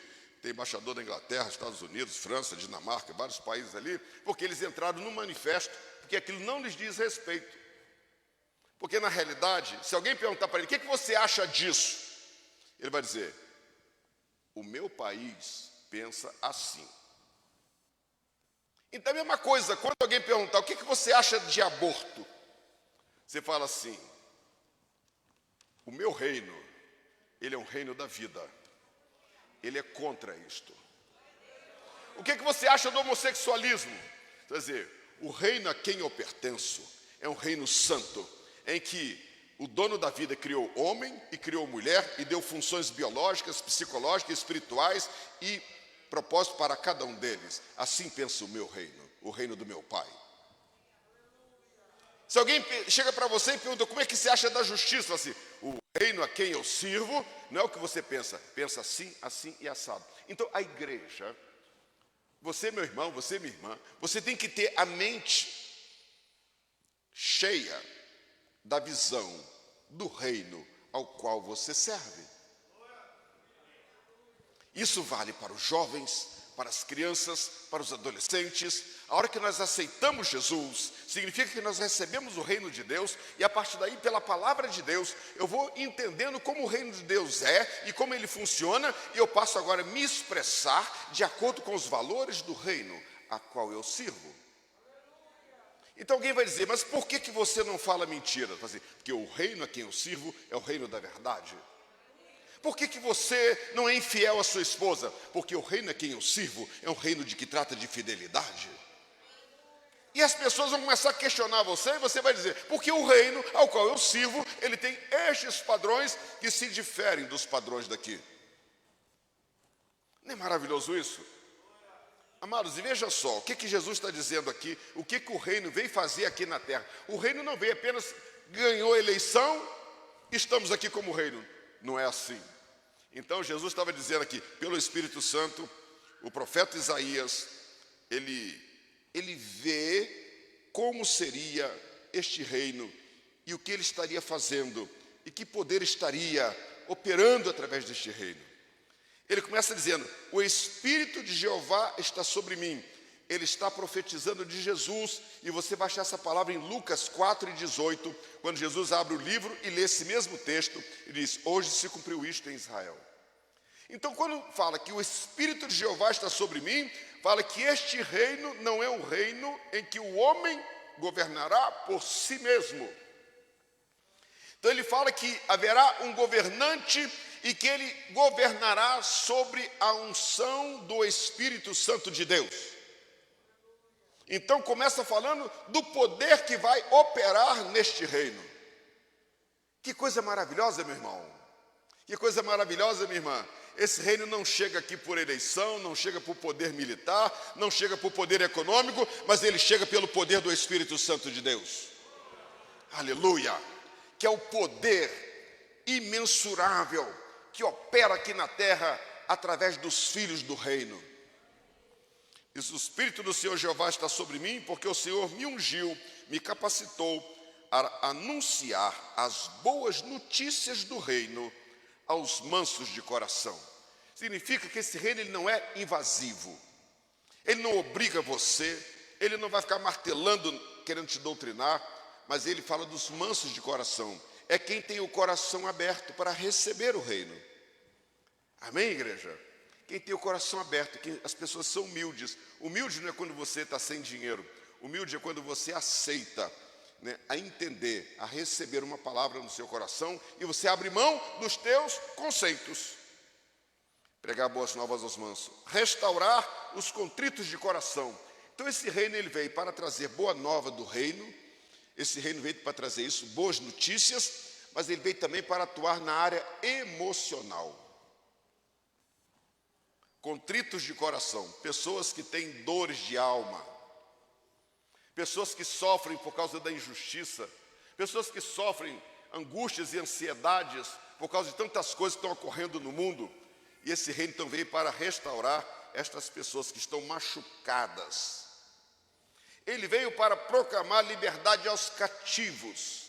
tem embaixador da Inglaterra, Estados Unidos, França, Dinamarca, vários países ali, porque eles entraram no manifesto, porque aquilo não lhes diz respeito. Porque na realidade, se alguém perguntar para ele: o que você acha disso? Ele vai dizer: o meu país pensa assim. Então é a mesma coisa, quando alguém perguntar: o que você acha de aborto? Você fala assim: o meu reino, ele é um reino da vida. Ele é contra isto. O que você acha do homossexualismo? Quer dizer, o reino a quem eu pertenço é um reino santo, em que o dono da vida criou homem e criou mulher e deu funções biológicas, psicológicas, espirituais e propósito para cada um deles. Assim pensa o meu reino, o reino do meu Pai. Se alguém chega para você e pergunta: como é que você acha da justiça? Assim, o reino a quem eu sirvo não é o que você pensa. Pensa assim, assim e assado. Então a igreja, você meu irmão, você minha irmã, você tem que ter a mente cheia da visão do reino ao qual você serve. Isso vale para os jovens, para as crianças, para os adolescentes. A hora que nós aceitamos Jesus, significa que nós recebemos o reino de Deus, e a partir daí, pela palavra de Deus, eu vou entendendo como o reino de Deus é e como ele funciona, e eu passo agora a me expressar de acordo com os valores do reino a qual eu sirvo. Então alguém vai dizer: mas por que você não fala mentira? Porque o reino a quem eu sirvo é o reino da verdade. Por que você não é infiel à sua esposa? Porque o reino a quem eu sirvo é um reino de que trata de fidelidade. E as pessoas vão começar a questionar você, e você vai dizer: porque o reino ao qual eu sirvo, ele tem estes padrões que se diferem dos padrões daqui. Não é maravilhoso isso? Amados, e veja só, o que Jesus está dizendo aqui, o que o reino veio fazer aqui na terra. O reino não veio apenas, ganhou a eleição, estamos aqui como reino. Não é assim. Então Jesus estava dizendo aqui, pelo Espírito Santo, o profeta Isaías, ele vê como seria este reino e o que ele estaria fazendo e que poder estaria operando através deste reino. Ele começa dizendo: o Espírito de Jeová está sobre mim. Ele está profetizando de Jesus, e você vai achar essa palavra em Lucas 4:18, quando Jesus abre o livro e lê esse mesmo texto e diz: hoje se cumpriu isto em Israel. Então, quando fala que o Espírito de Jeová está sobre mim, fala que este reino não é um reino em que o homem governará por si mesmo. Então ele fala que haverá um governante e que ele governará sobre a unção do Espírito Santo de Deus. Então começa falando do poder que vai operar neste reino. Que coisa maravilhosa, meu irmão. Que coisa maravilhosa, minha irmã. esse reino não chega aqui por eleição, não chega por poder militar, não chega por poder econômico, mas ele chega pelo poder do Espírito Santo de Deus. Aleluia! Que é o poder imensurável que opera aqui na terra através dos filhos do reino. Diz: o Espírito do Senhor Jeová está sobre mim, porque o Senhor me ungiu, me capacitou a anunciar as boas notícias do reino aos mansos de coração. Significa que esse reino ele não é invasivo, ele não obriga você, ele não vai ficar martelando, querendo te doutrinar, mas ele fala dos mansos de coração. É quem tem o coração aberto para receber o reino. Amém, igreja? Quem tem o coração aberto, que as pessoas são humildes. Humilde não é quando você está sem dinheiro. Humilde é quando você aceita, né, a entender, a receber uma palavra no seu coração e você abre mão dos teus conceitos. Pregar boas novas aos mansos. Restaurar os contritos de coração. Então esse reino ele veio para trazer boa nova do reino. Esse reino veio para trazer isso, boas notícias, mas ele veio também para atuar na área emocional. Contritos de coração, pessoas que têm dores de alma, pessoas que sofrem por causa da injustiça, pessoas que sofrem angústias e ansiedades por causa de tantas coisas que estão ocorrendo no mundo. E esse reino então veio para restaurar estas pessoas que estão machucadas. Ele veio para proclamar liberdade aos cativos.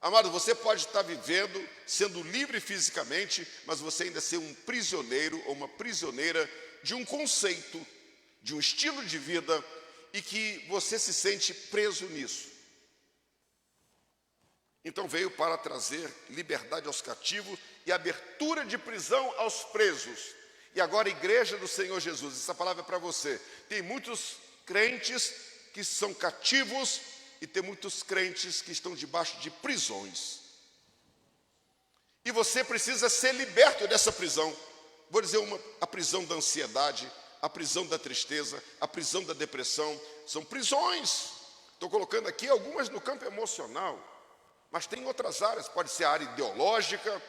Amado, você pode estar vivendo, sendo livre fisicamente, mas você ainda ser um prisioneiro ou uma prisioneira de um conceito, de um estilo de vida, e que você se sente preso nisso. Então veio para trazer liberdade aos cativos e abertura de prisão aos presos. E agora, igreja do Senhor Jesus, essa palavra é para você. Tem muitos crentes que são cativos e tem muitos crentes que estão debaixo de prisões. E você precisa ser liberto dessa prisão. Vou dizer a prisão da ansiedade, a prisão da tristeza, a prisão da depressão. São prisões. Estou colocando aqui algumas no campo emocional, mas tem outras áreas. Pode ser a área ideológica,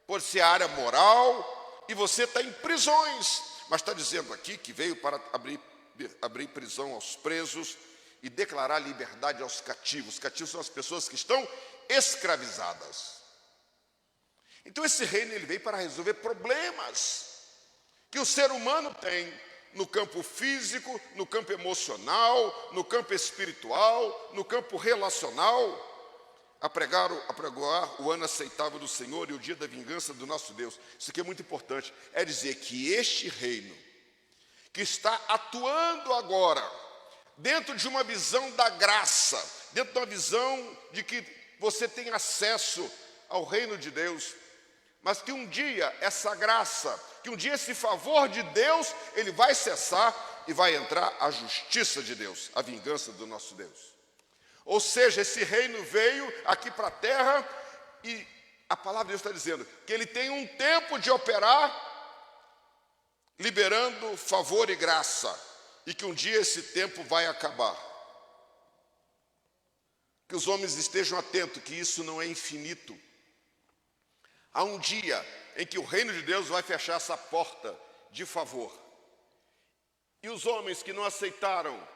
pode ser a área moral, e você está em prisões. Mas está dizendo aqui que veio para abrir prisão aos presos e declarar liberdade aos cativos. Os cativos são as pessoas que estão escravizadas. Então esse reino ele veio para resolver problemas que o ser humano tem no campo físico, no campo emocional, no campo espiritual, no campo relacional. A pregar o ano aceitável do Senhor e o dia da vingança do nosso Deus. Isso aqui é muito importante. É dizer que este reino que está atuando agora dentro de uma visão da graça, dentro de uma visão de que você tem acesso ao reino de Deus, mas que um dia essa graça, que um dia esse favor de Deus, ele vai cessar e vai entrar a justiça de Deus, a vingança do nosso Deus. Ou seja, esse reino veio aqui para a terra e a palavra de Deus está dizendo que ele tem um tempo de operar, liberando favor e graça, e que um dia esse tempo vai acabar. Que os homens estejam atentos, que isso não é infinito. Há um dia em que o reino de Deus vai fechar essa porta de favor. E os homens que não aceitaram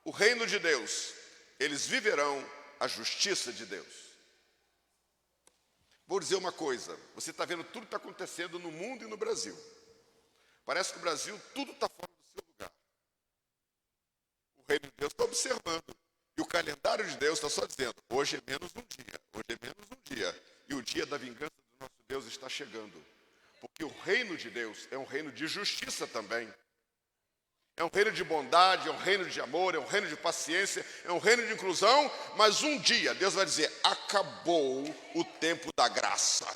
o reino de Deus, eles viverão a justiça de Deus. Vou dizer uma coisa, você está vendo tudo que está acontecendo no mundo e no Brasil. Parece que o Brasil, tudo está fora do seu lugar. O reino de Deus está observando. E o calendário de Deus está só dizendo, hoje é menos um dia, hoje é menos um dia. E o dia da vingança do nosso Deus está chegando. Porque o reino de Deus é um reino de justiça também. É um reino de bondade, é um reino de amor, é um reino de paciência, é um reino de inclusão. Mas um dia Deus vai dizer, acabou o tempo da graça.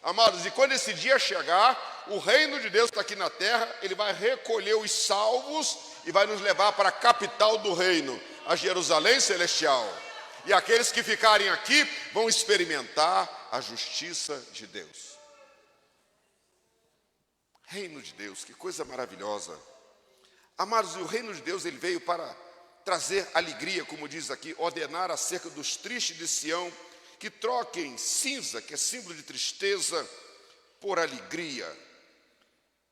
Amados, e quando esse dia chegar, o reino de Deus está aqui na terra, ele vai recolher os salvos e vai nos levar para a capital do reino, a Jerusalém celestial. E aqueles que ficarem aqui vão experimentar a justiça de Deus. Reino de Deus, que coisa maravilhosa. Amados, e o reino de Deus ele veio para trazer alegria, como diz aqui, ordenar acerca dos tristes de Sião, que troquem cinza, que é símbolo de tristeza, por alegria.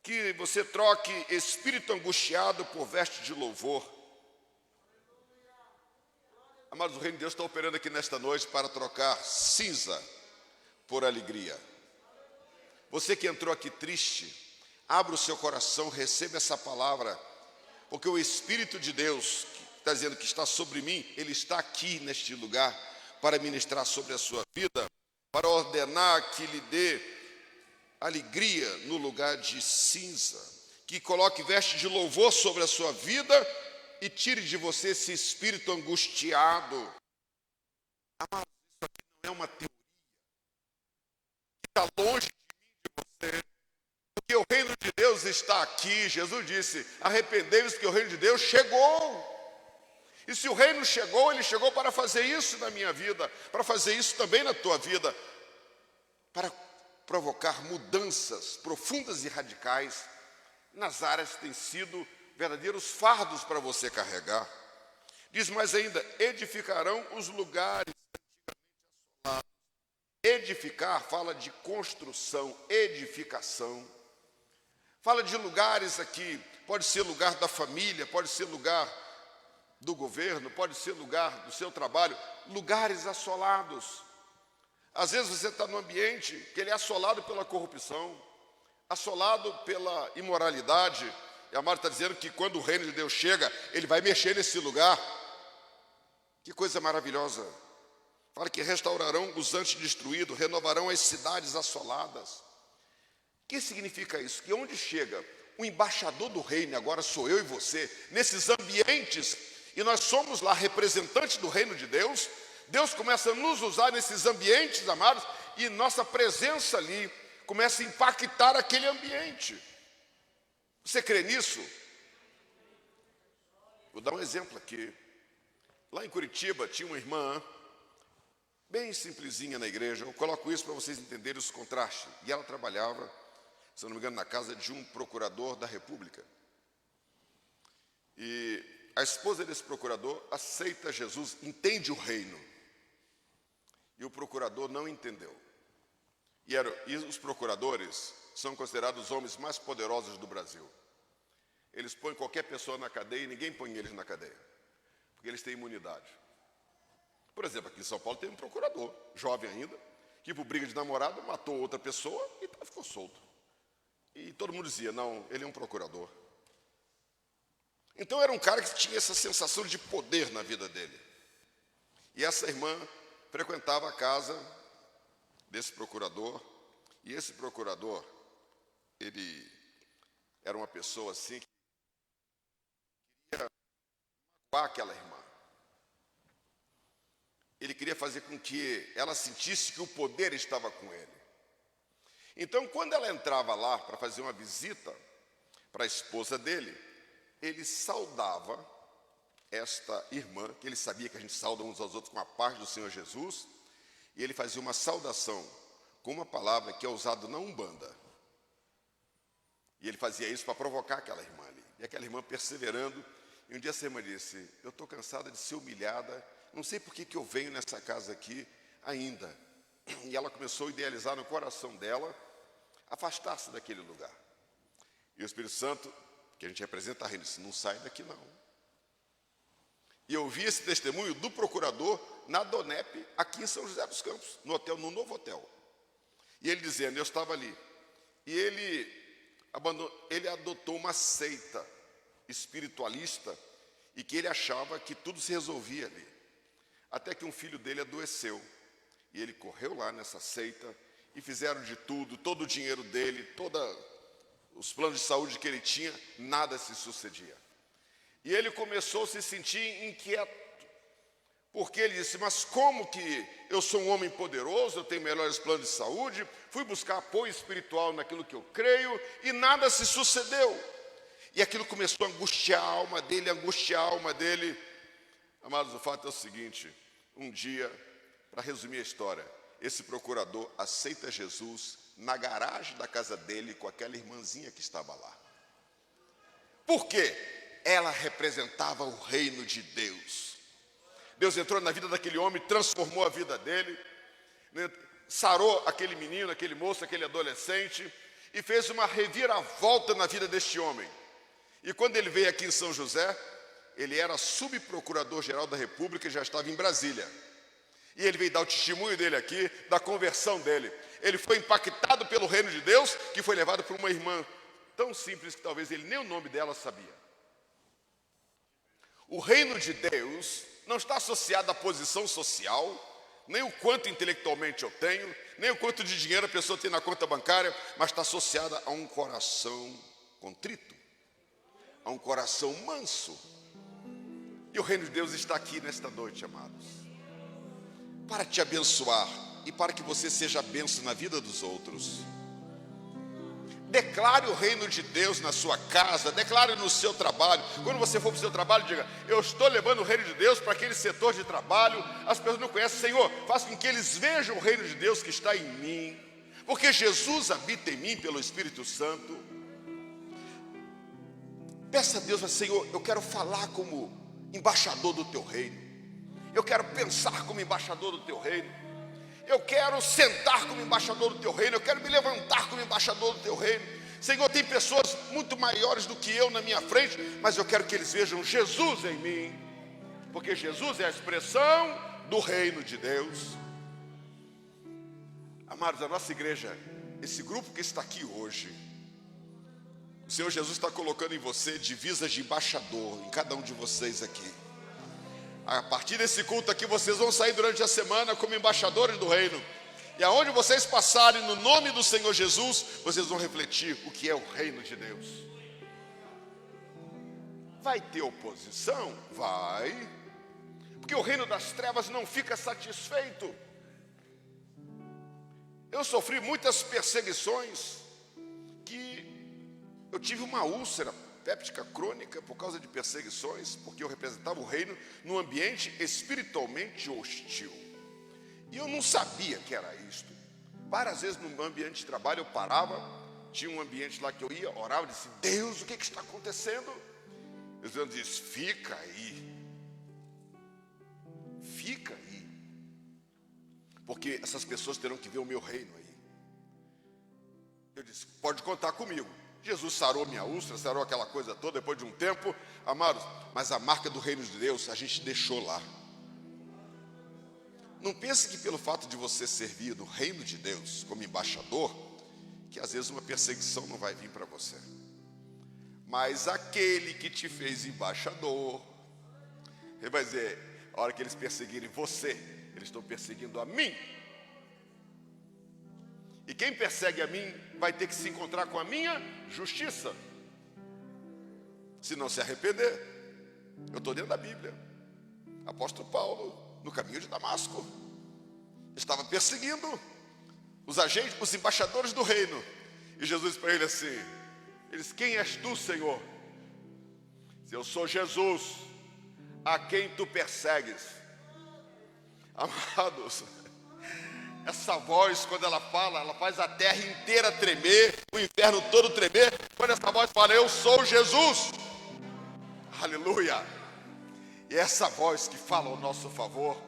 Que você troque espírito angustiado por veste de louvor. Amados, o reino de Deus está operando aqui nesta noite para trocar cinza por alegria. Você que entrou aqui triste, abra o seu coração, receba essa palavra, porque o Espírito de Deus, que está dizendo que está sobre mim, Ele está aqui neste lugar para ministrar sobre a sua vida, para ordenar que lhe dê alegria no lugar de cinza, que coloque veste de louvor sobre a sua vida e tire de você esse espírito angustiado. Amado, isso aqui não é uma teoria que está longe de mim, de você, porque o reino de Deus está aqui. Jesus disse: arrependei-vos, que o reino de Deus chegou. E se o reino chegou, ele chegou para fazer isso na minha vida, para fazer isso também na tua vida, para provocar mudanças profundas e radicais nas áreas que têm sido verdadeiros fardos para você carregar. Diz mais ainda: edificarão os lugares antigamente assolados. Edificar fala de construção, edificação. Fala de lugares aqui, pode ser lugar da família, pode ser lugar do governo, pode ser lugar do seu trabalho, lugares assolados. Às vezes você está num ambiente que ele é assolado pela corrupção, assolado pela imoralidade. E a Marta está dizendo que quando o reino de Deus chega, ele vai mexer nesse lugar. Que coisa maravilhosa. Fala que restaurarão os antes destruídos, renovarão as cidades assoladas. O que significa isso? Que onde chega o embaixador do reino, agora sou eu e você, nesses ambientes, e nós somos lá representantes do reino de Deus, Deus começa a nos usar nesses ambientes, amados, e nossa presença ali começa a impactar aquele ambiente. Você crê nisso? Vou dar um exemplo aqui. Lá em Curitiba tinha uma irmã, bem simplesinha na igreja. Eu coloco isso para vocês entenderem os contrastes. E ela trabalhava, se não me engano, na casa de um procurador da República. E a esposa desse procurador aceita Jesus, entende o reino. E o procurador não entendeu. E os procuradores são considerados os homens mais poderosos do Brasil. Eles põem qualquer pessoa na cadeia e ninguém põe eles na cadeia, porque eles têm imunidade. Por exemplo, aqui em São Paulo tem um procurador, jovem ainda, que por briga de namorado matou outra pessoa e ficou solto. E todo mundo dizia: não, ele é um procurador. Então era um cara que tinha essa sensação de poder na vida dele. E essa irmã frequentava a casa desse procurador, e esse procurador, ele era uma pessoa assim que queria magoar aquela irmã. Ele queria fazer com que ela sentisse que o poder estava com ele. Então, quando ela entrava lá para fazer uma visita para a esposa dele, ele saudava esta irmã, que ele sabia que a gente sauda uns aos outros com a paz do Senhor Jesus, e ele fazia uma saudação com uma palavra que é usada na Umbanda. E ele fazia isso para provocar aquela irmã ali. E aquela irmã perseverando, e um dia essa irmã disse: eu estou cansada de ser humilhada, não sei por que eu venho nessa casa aqui ainda. E ela começou a idealizar no coração dela afastar-se daquele lugar. E o Espírito Santo, que a gente representa a reino, disse: não sai daqui não. E eu vi esse testemunho do procurador na Donep, aqui em São José dos Campos, no novo hotel. E ele dizendo: eu estava ali. E ele adotou uma seita espiritualista e que ele achava que tudo se resolvia ali. Até que um filho dele adoeceu. E ele correu lá nessa seita e fizeram de tudo, todo o dinheiro dele, todos os planos de saúde que ele tinha, nada se sucedia. E ele começou a se sentir inquieto, porque ele disse: mas como que eu sou um homem poderoso, eu tenho melhores planos de saúde, fui buscar apoio espiritual naquilo que eu creio e nada se sucedeu. E aquilo começou a angustiar a alma dele, Amados, o fato é o seguinte: um dia, para resumir a história, esse procurador aceita Jesus na garagem da casa dele com aquela irmãzinha que estava lá. Por quê? Ela representava o reino de Deus. Deus entrou na vida daquele homem, transformou a vida dele. sarou aquele menino, aquele moço, aquele adolescente, e fez uma reviravolta na vida deste homem. E quando ele veio aqui em São José, ele era subprocurador-geral da República e já estava em Brasília. E ele veio dar o testemunho dele aqui, da conversão dele. Ele foi impactado pelo reino de Deus, que foi levado por uma irmã tão simples que talvez ele nem o nome dela sabia. O reino de Deus não está associado à posição social, nem o quanto intelectualmente eu tenho, nem o quanto de dinheiro a pessoa tem na conta bancária, mas está associada a um coração contrito, a um coração manso. E o reino de Deus está aqui nesta noite, amados, para te abençoar e para que você seja bênção na vida dos outros. Declare o reino de Deus na sua casa, declare no seu trabalho. Quando você for para o seu trabalho, diga: eu estou levando o reino de Deus para aquele setor de trabalho. As pessoas não conhecem. Senhor, faça com que eles vejam o reino de Deus que está em mim, porque Jesus habita em mim pelo Espírito Santo. Peça a Deus: Senhor, eu quero falar como embaixador do teu reino, eu quero pensar como embaixador do teu reino, eu quero sentar como embaixador do teu reino, eu quero me levantar como embaixador do teu reino. Senhor, tem pessoas muito maiores do que eu na minha frente, mas eu quero que eles vejam Jesus em mim, porque Jesus é a expressão do reino de Deus. Amados, a nossa igreja, esse grupo que está aqui hoje, o Senhor Jesus está colocando em você divisas de embaixador, em cada um de vocês aqui. A partir desse culto aqui, vocês vão sair durante a semana como embaixadores do reino. E aonde vocês passarem no nome do Senhor Jesus, vocês vão refletir o que é o reino de Deus. Vai ter oposição? Vai. Porque o reino das trevas não fica satisfeito. Eu sofri muitas perseguições, que eu tive uma úlcera péptica crônica por causa de perseguições, porque eu representava o reino num ambiente espiritualmente hostil. E eu não sabia que era isto. Várias vezes no ambiente de trabalho eu parava, tinha um ambiente lá que eu ia, orava e disse: Deus, o que está acontecendo? Deus diz: fica aí. Fica aí. Porque essas pessoas terão que ver o meu reino aí. Eu disse: pode contar comigo. Jesus sarou minha úlcera, sarou aquela coisa toda depois de um tempo, amados, mas a marca do reino de Deus a gente deixou lá. Não pense que pelo fato de você servir no reino de Deus como embaixador, que às vezes uma perseguição não vai vir para você. Mas aquele que te fez embaixador, ele vai dizer: a hora que eles perseguirem você, eles estão perseguindo a mim. E quem persegue a mim vai ter que se encontrar com a minha justiça, se não se arrepender. Eu estou dentro da Bíblia. Apóstolo Paulo, no caminho de Damasco, estava perseguindo os agentes, os embaixadores do reino. E Jesus disse para ele assim: quem és tu, Senhor? Diz: eu sou Jesus, a quem tu persegues. Amados, essa voz, quando ela fala, ela faz a terra inteira tremer, o inferno todo tremer. Quando essa voz fala: eu sou Jesus, aleluia. E essa voz que fala ao nosso favor,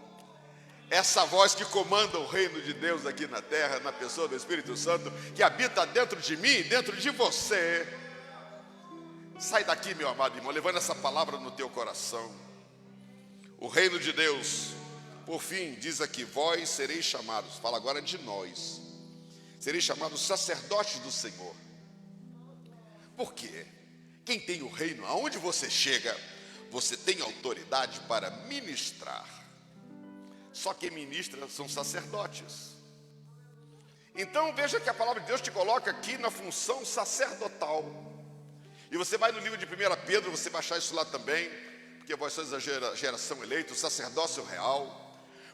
essa voz que comanda o reino de Deus aqui na terra, na pessoa do Espírito Santo, que habita dentro de mim, dentro de você. Sai daqui, meu amado irmão, levando essa palavra no teu coração. O reino de Deus, por fim, diz aqui: vós sereis chamados, fala agora de nós, sereis chamados sacerdotes do Senhor. Por quê? Quem tem o reino, aonde você chega, você tem autoridade para ministrar. Só quem ministra são sacerdotes. Então veja que a palavra de Deus te coloca aqui na função sacerdotal. E você vai no livro de 1 Pedro, você vai achar isso lá também, porque vós sois a geração eleita, o sacerdócio real.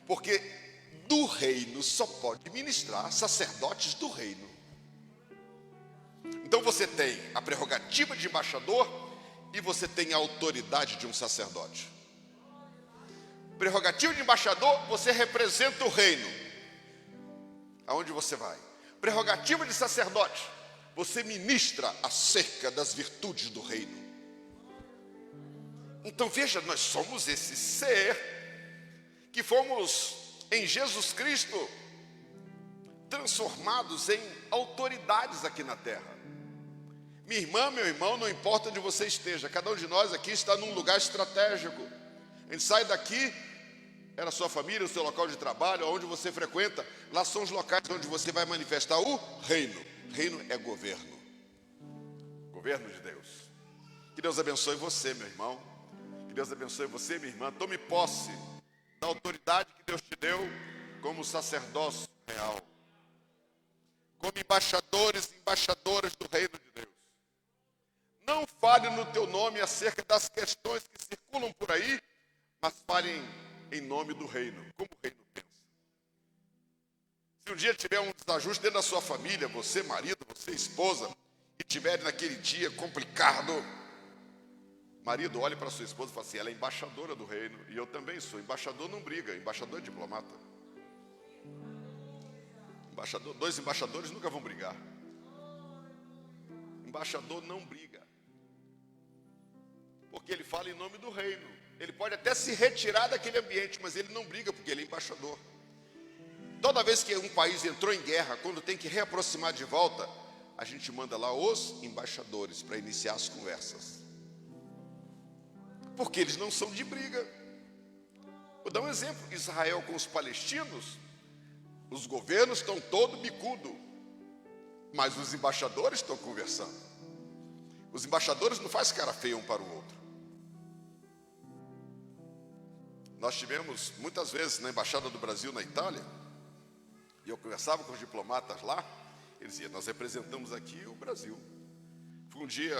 Porque do reino só pode ministrar sacerdotes do reino. Então você tem a prerrogativa de embaixador e você tem a autoridade de um sacerdote. Prerrogativa de embaixador, você representa o reino aonde você vai. Prerrogativa de sacerdote, você ministra acerca das virtudes do reino. Então veja, nós somos esse ser que fomos em Jesus Cristo transformados em autoridades aqui na terra. Minha irmã, meu irmão, não importa onde você esteja, cada um de nós aqui está num lugar estratégico. A gente sai daqui, era a sua família, o seu local de trabalho, onde você frequenta, lá são os locais onde você vai manifestar o reino. Reino é governo. Governo de Deus. Que Deus abençoe você, meu irmão. Que Deus abençoe você, minha irmã. Tome posse da autoridade que Deus te deu como sacerdócio real. Como embaixadores e embaixadoras do reino de Deus. Não fale no teu nome acerca das questões que circulam por aí, mas fale em nome do reino, como o reino pensa. Se um dia tiver um desajuste dentro da sua família, você marido, você esposa, e tiver naquele dia complicado, marido, olhe para sua esposa e fale assim, ela é embaixadora do reino, e eu também sou. Embaixador não briga, embaixador é diplomata. Dois embaixadores nunca vão brigar. Embaixador não briga, porque ele fala em nome do reino. Ele pode até se retirar daquele ambiente, mas ele não briga porque ele é embaixador. Toda vez que um país entrou em guerra, quando tem que reaproximar de volta, a gente manda lá os embaixadores para iniciar as conversas, porque eles não são de briga. Vou dar um exemplo. Israel com os palestinos, os governos estão todo bicudo, mas os embaixadores estão conversando. Os embaixadores não fazem cara feia um para o outro. Nós tivemos muitas vezes na Embaixada do Brasil na Itália, e eu conversava com os diplomatas lá, eles diziam, nós representamos aqui o Brasil. Foi um dia,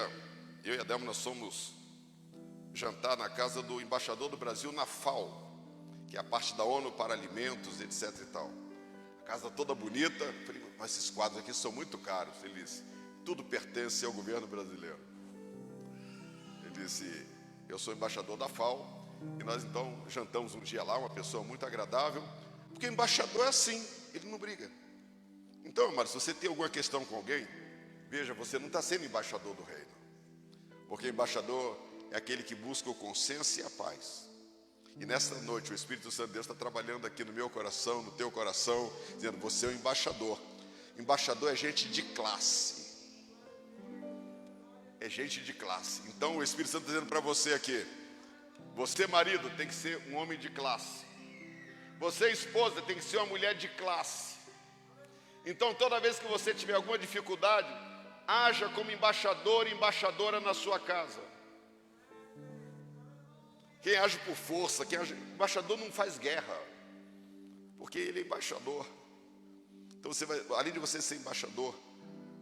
eu e a Delma, nós fomos jantar na casa do embaixador do Brasil na FAO, que é a parte da ONU para alimentos, etc e tal. A casa toda bonita. Falei, mas esses quadros aqui são muito caros. Ele disse, tudo pertence ao governo brasileiro. Ele disse, eu sou embaixador da FAO, e nós então jantamos um dia lá, uma pessoa muito agradável, porque o embaixador é assim, ele não briga. Então, amado, se você tem alguma questão com alguém, veja, você não está sendo embaixador do reino, porque embaixador é aquele que busca o consenso e a paz. E nesta noite o Espírito Santo de Deus está trabalhando aqui no meu coração, no teu coração, dizendo, você é um embaixador. Embaixador é gente de classe. É gente de classe. Então o Espírito Santo está dizendo para você aqui, você marido tem que ser um homem de classe. Você esposa tem que ser uma mulher de classe. Então toda vez que você tiver alguma dificuldade, haja como embaixador e embaixadora na sua casa. Quem age por força, embaixador não faz guerra, porque ele é embaixador. Então você vai, além de você ser embaixador,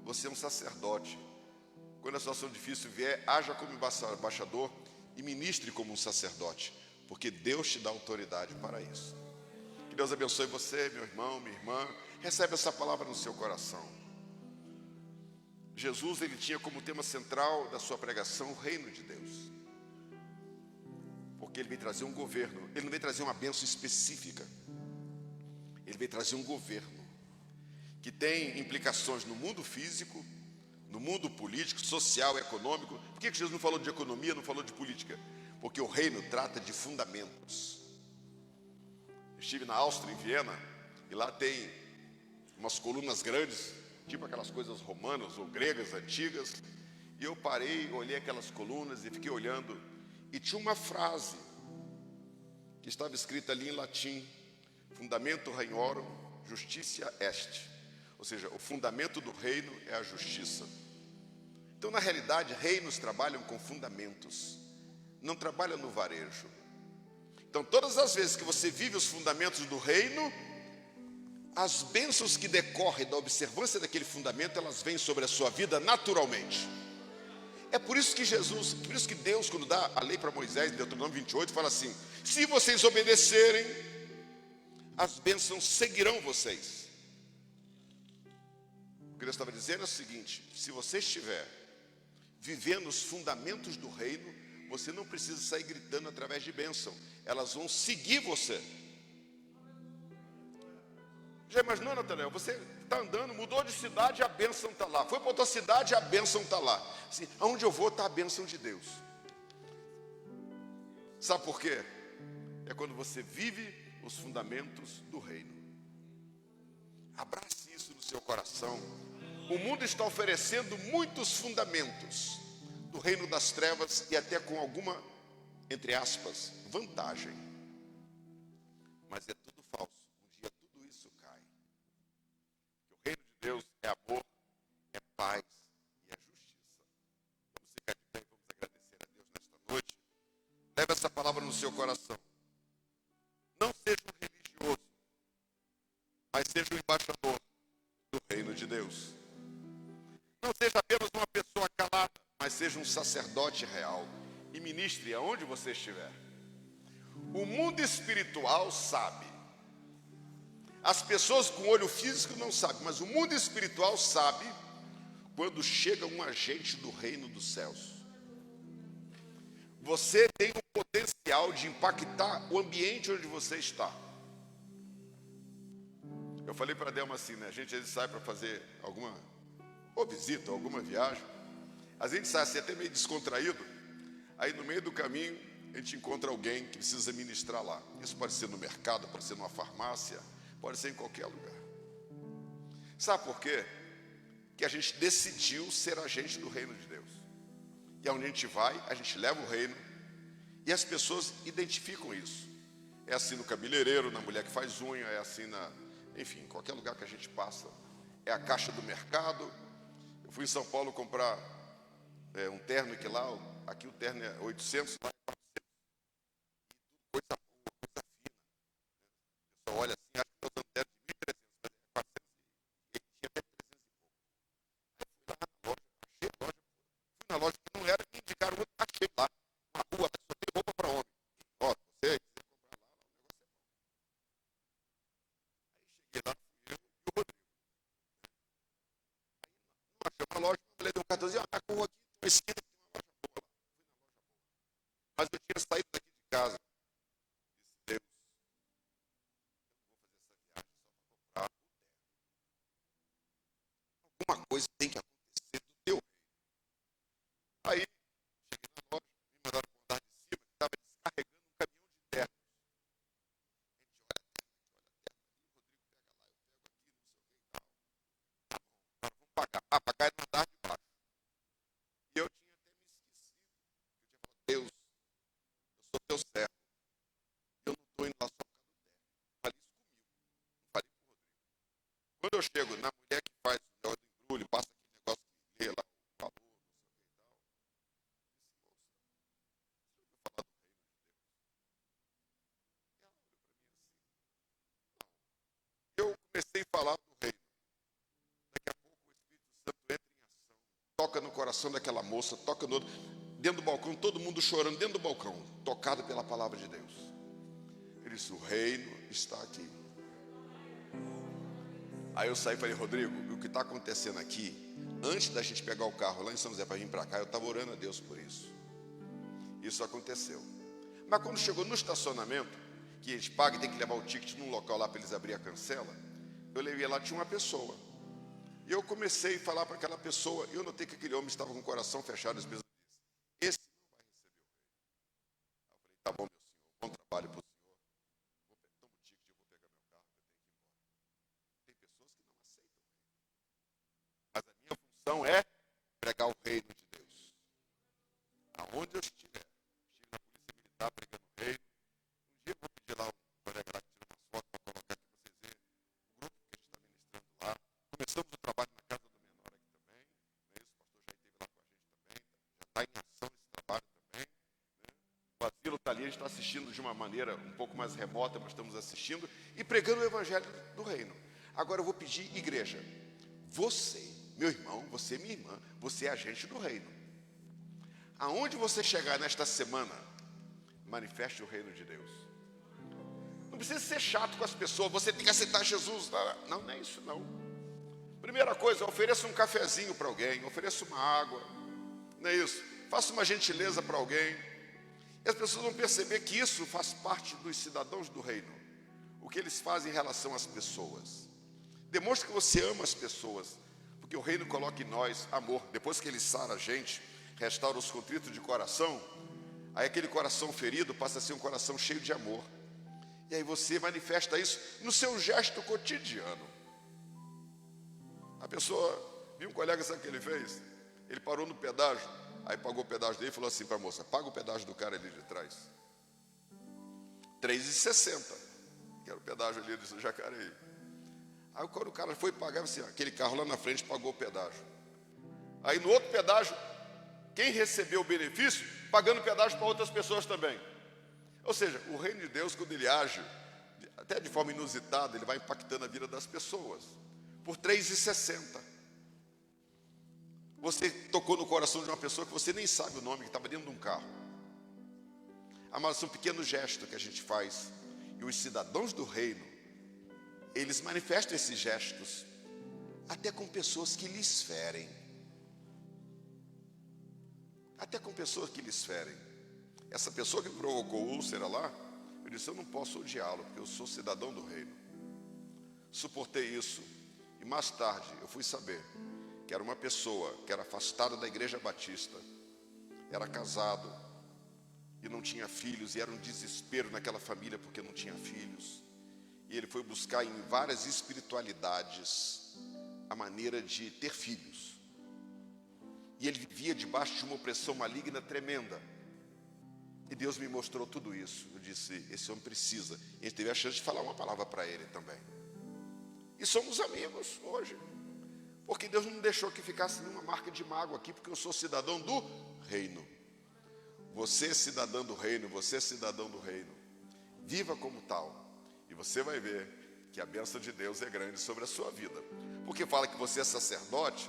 você é um sacerdote. Quando a situação difícil vier, haja como embaixador e ministre como um sacerdote, porque Deus te dá autoridade para isso. Que Deus abençoe você, meu irmão, minha irmã. Recebe essa palavra no seu coração. Jesus, ele tinha como tema central da sua pregação o reino de Deus, porque ele veio trazer um governo. Ele não veio trazer uma bênção específica, ele veio trazer um governo que tem implicações no mundo físico, no mundo político, social, econômico. Por que Jesus não falou de economia, não falou de política? Porque o reino trata de fundamentos. Estive na Áustria, em Viena, e lá tem umas colunas grandes, tipo aquelas coisas romanas ou gregas antigas, e eu parei, olhei aquelas colunas e fiquei olhando, e tinha uma frase que estava escrita ali em latim, fundamento reinorum justitia est, ou seja, o fundamento do reino é a justiça. Então, na realidade, reinos trabalham com fundamentos, não trabalham no varejo. Então, todas as vezes que você vive os fundamentos do reino, as bênçãos que decorrem da observância daquele fundamento, elas vêm sobre a sua vida naturalmente. É por isso que por isso que Deus, quando dá a lei para Moisés, em Deuteronômio 28, fala assim, se vocês obedecerem, as bênçãos seguirão vocês. O que Deus estava dizendo é o seguinte, se você estiver vivendo os fundamentos do reino, você não precisa sair gritando através de bênção, elas vão seguir você. Já imaginou, Natanael? Você está andando, mudou de cidade, a bênção está lá. Foi para outra cidade, a bênção está lá. Assim, aonde eu vou está a bênção de Deus. Sabe por quê? É quando você vive os fundamentos do reino. Abrace isso. isso no seu coração. O mundo está oferecendo muitos fundamentos do reino das trevas e até com alguma, entre aspas, vantagem. Mas é tudo falso. Um dia tudo isso cai. O reino de Deus é amor, é paz e é justiça. Vamos ficar de pé e vamos agradecer a Deus nesta noite. Leve essa palavra no seu coração. Não seja um religioso, mas seja um embaixador do reino de Deus. Não seja apenas uma pessoa calada, mas seja um sacerdote real e ministre aonde você estiver. O mundo espiritual sabe. As pessoas com olho físico não sabem, mas o mundo espiritual sabe quando chega um agente do reino dos céus. Você tem o potencial de impactar o ambiente onde você está. Eu falei para a Delma assim, né? A gente às vezes sai para fazer alguma ou visita, alguma viagem. A gente sai assim até meio descontraído. Aí no meio do caminho a gente encontra alguém que precisa ministrar lá. Isso pode ser no mercado, pode ser numa farmácia, pode ser em qualquer lugar. Sabe por quê? Que a gente decidiu ser agente do reino de Deus. E aonde a gente vai, a gente leva o reino. E as pessoas identificam isso. É assim no cabeleireiro, na mulher que faz unha, é assim enfim, em qualquer lugar que a gente passa. É a caixa do mercado. Eu fui em São Paulo comprar um terno que lá, aqui o terno é 800, lá é 400. Coisa boa, coisa fina. O pessoal olha assim, acha que eu estou usando terno de 1.300, mas é 400. E tinha até 300 e pouco. Aí fui lá na loja, achei a loja. Fui na loja que não era, me indicaram outro, achei lá. Uma rua, só tem roupa para homem. Ó, você quiser comprar lá, o negócio é bom. Aí cheguei lá, fui eu e o Rodrigo. Aí não achei uma loja, a mulher deu um cartãozinho, a rua aqui, tem uma esquina que tem uma loja boa lá. Fui na loja boa. Mas eu tinha saído daqui de casa. Disse, Deus, eu não vou fazer essa viagem só para comprar o terno. Alguma coisa tem que acontecer do teu reino. Aí, cheguei na loja, me mandaram para o andar de cima, que estava descarregando um caminhão de ternos. A gente olha a terno, olha a terno ali, Rodrigo pega lá, eu pego aqui, não sei o que e tal. Tá bom, vamos pagar. Ah, pagar é no andar de baixo. E eu tinha até me esquecido, que eu tinha falado, Deus, eu sou teu servo, e eu não estou indo lá só por causa do terno. Falei isso comigo, não falei para o Rodrigo. Quando eu chego na mulher que faz o negócio do embrulho, passa aquele negócio que lê lá o valor, não sei o que e tal, disse, moça, você já ouviu falar do reino de Deus? E ela olhou para mim assim, não. Eu comecei a falar do reino. Daqui a pouco o Espírito Santo entra em ação, toca no coração daquela moça, toca no outro, dentro do balcão, todo mundo chorando dentro do balcão, tocado pela palavra de Deus. Ele disse, o reino está aqui. Aí eu saí e falei, Rodrigo, o que está acontecendo aqui, antes da gente pegar o carro lá em São José para vir para cá, eu estava orando a Deus por isso. Isso aconteceu. Mas quando chegou no estacionamento, que a gente paga e tem que levar o ticket num local lá para eles abrir a cancela, eu levei lá, tinha uma pessoa. E eu comecei a falar para aquela pessoa, e eu notei que aquele homem estava com o coração fechado, as pessoas disse, esse não vai receber o reino. Aí eu falei, tá bom, meu senhor, bom trabalho para o senhor. Toma o ticket, eu vou pegar meu carro, eu tenho que ir embora. Tem pessoas que não aceitam o reino. Mas a minha função é pregar o reino de Deus. Aonde eu estiver. Estive na polícia militar pregando o reino. Um dia eu vou pedir lá um colega lá que tira umas fotos para colocar aqui para vocês verem o grupo que a gente está ministrando lá. Começamos o trabalho na casa do menor aqui também. Não é isso? O pastor já esteve lá com a gente também. Já está em ação esse trabalho também. Né? O asilo está ali, a gente está assistindo de uma maneira um pouco mais remota, mas estamos assistindo e pregando o evangelho do reino. Agora eu vou pedir, igreja, você, meu irmão, você, minha irmã, você é agente do reino. Aonde você chegar nesta semana, manifeste o reino de Deus. Não precisa ser chato com as pessoas, você tem que aceitar Jesus. Não, não é isso não. Primeira coisa, ofereça um cafezinho para alguém, ofereça uma água. Não é isso? Faça uma gentileza para alguém. E as pessoas vão perceber que isso faz parte dos cidadãos do reino. O que eles fazem em relação às pessoas. Demonstre que você ama as pessoas, porque o reino coloca em nós amor. Depois que ele sara a gente, restaura os contritos de coração, aí aquele coração ferido passa a ser um coração cheio de amor. E aí você manifesta isso no seu gesto cotidiano. A pessoa, viu um colega, sabe o que ele fez? Ele parou no pedágio, aí pagou o pedágio dele e falou assim para a moça: paga o pedágio do cara ali de trás. R$3,60, que era o pedágio ali do Jacareí. Aí quando o cara foi pagar, assim, aquele carro lá na frente pagou o pedágio. Aí no outro pedágio, quem recebeu o benefício, pagando pedágio para outras pessoas também. Ou seja, o reino de Deus, quando ele age, até de forma inusitada, ele vai impactando a vida das pessoas. Por R$3,60. Você tocou no coração de uma pessoa que você nem sabe o nome, que estava dentro de um carro. Mas são pequenos gestos que a gente faz. E os cidadãos do reino, eles manifestam esses gestos até com pessoas que lhes ferem. Até com pessoas que lhes ferem. Essa pessoa que provocou úlcera lá, eu disse: eu não posso odiá-lo, porque eu sou cidadão do reino. Suportei isso. E mais tarde eu fui saber que era uma pessoa que era afastada da igreja batista, era casado e não tinha filhos, e era um desespero naquela família porque não tinha filhos. E ele foi buscar em várias espiritualidades a maneira de ter filhos. E ele vivia debaixo de uma opressão maligna tremenda. E Deus me mostrou tudo isso. Eu disse: esse homem precisa. E a gente teve a chance de falar uma palavra para ele também. E somos amigos hoje. Porque Deus não deixou que ficasse nenhuma marca de mágoa aqui, porque eu sou cidadão do reino. Você é cidadão do reino, você é cidadão do reino. Viva como tal. E você vai ver que a bênção de Deus é grande sobre a sua vida. Porque fala que você é sacerdote,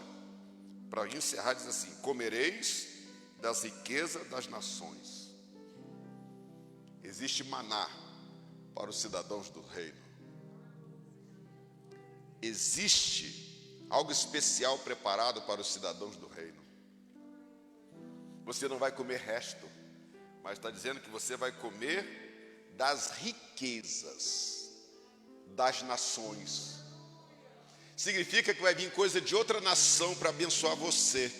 para encerrar diz assim: comereis das riquezas das nações. Existe maná para os cidadãos do reino. Existe algo especial preparado para os cidadãos do reino. Você não vai comer resto, mas está dizendo que você vai comer das riquezas das nações. Significa que vai vir coisa de outra nação para abençoar você.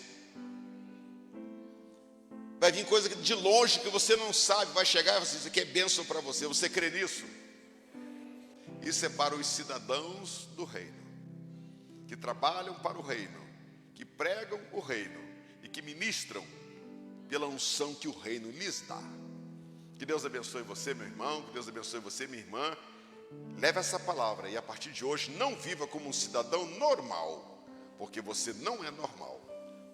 Vai vir coisa de longe que você não sabe, vai chegar e vai dizer: isso aqui é bênção para você. Você crê nisso? Isso é para os cidadãos do reino, que trabalham para o reino, que pregam o reino e que ministram pela unção que o reino lhes dá. Que Deus abençoe você, meu irmão, que Deus abençoe você, minha irmã. Leve essa palavra e a partir de hoje não viva como um cidadão normal, porque você não é normal,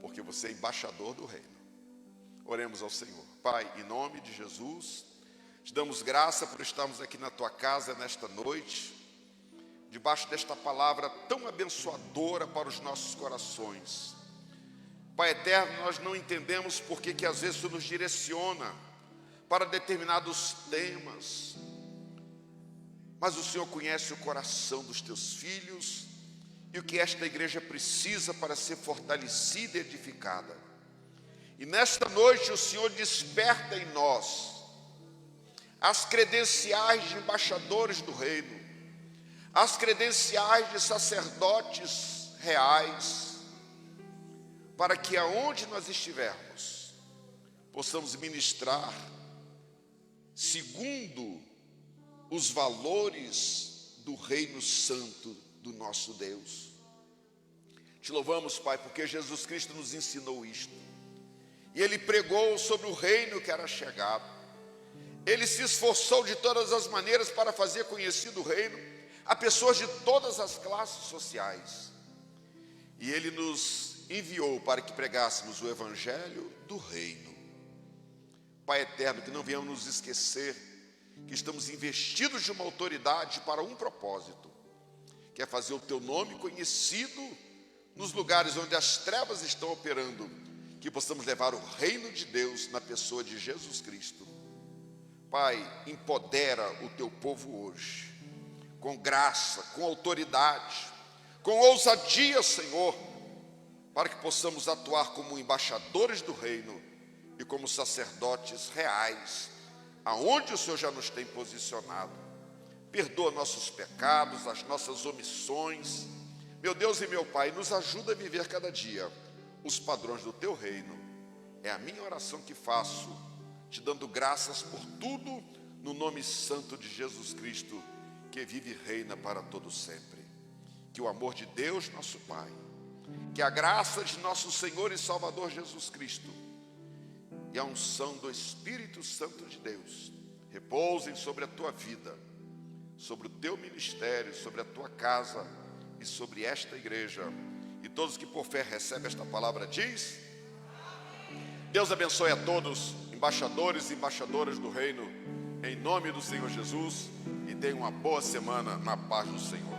porque você é embaixador do reino. Oremos ao Senhor. Pai, em nome de Jesus, te damos graça por estarmos aqui na tua casa nesta noite, debaixo desta palavra tão abençoadora para os nossos corações. Pai eterno, nós não entendemos por que às vezes tu nos direciona para determinados temas, mas o Senhor conhece o coração dos teus filhos e o que esta igreja precisa para ser fortalecida e edificada. E nesta noite o Senhor desperta em nós as credenciais de embaixadores do reino, as credenciais de sacerdotes reais, para que aonde nós estivermos, possamos ministrar segundo os valores do reino santo do nosso Deus. Te louvamos, Pai, porque Jesus Cristo nos ensinou isto. E Ele pregou sobre o reino que era chegado. Ele se esforçou de todas as maneiras para fazer conhecido o reino a pessoas de todas as classes sociais. E Ele nos enviou para que pregássemos o evangelho do reino. Pai eterno, que não venhamos nos esquecer que estamos investidos de uma autoridade para um propósito, que é fazer o teu nome conhecido nos lugares onde as trevas estão operando, que possamos levar o reino de Deus na pessoa de Jesus Cristo. Pai, empodera o teu povo hoje, com graça, com autoridade, com ousadia, Senhor, para que possamos atuar como embaixadores do reino e como sacerdotes reais, aonde o Senhor já nos tem posicionado. Perdoa nossos pecados, as nossas omissões. Meu Deus e meu Pai, nos ajuda a viver cada dia os padrões do teu reino. É a minha oração que faço, te dando graças por tudo, no nome santo de Jesus Cristo, que vive e reina para todo sempre. Que o amor de Deus, nosso Pai, Que a graça de nosso Senhor e Salvador Jesus Cristo e a unção do Espírito Santo de Deus repousem sobre a tua vida, sobre o teu ministério, sobre a tua casa e sobre esta igreja. E todos que por fé recebem esta palavra diz: Deus abençoe a todos, embaixadores e embaixadoras do reino, em nome do Senhor Jesus, e tenham uma boa semana na paz do Senhor.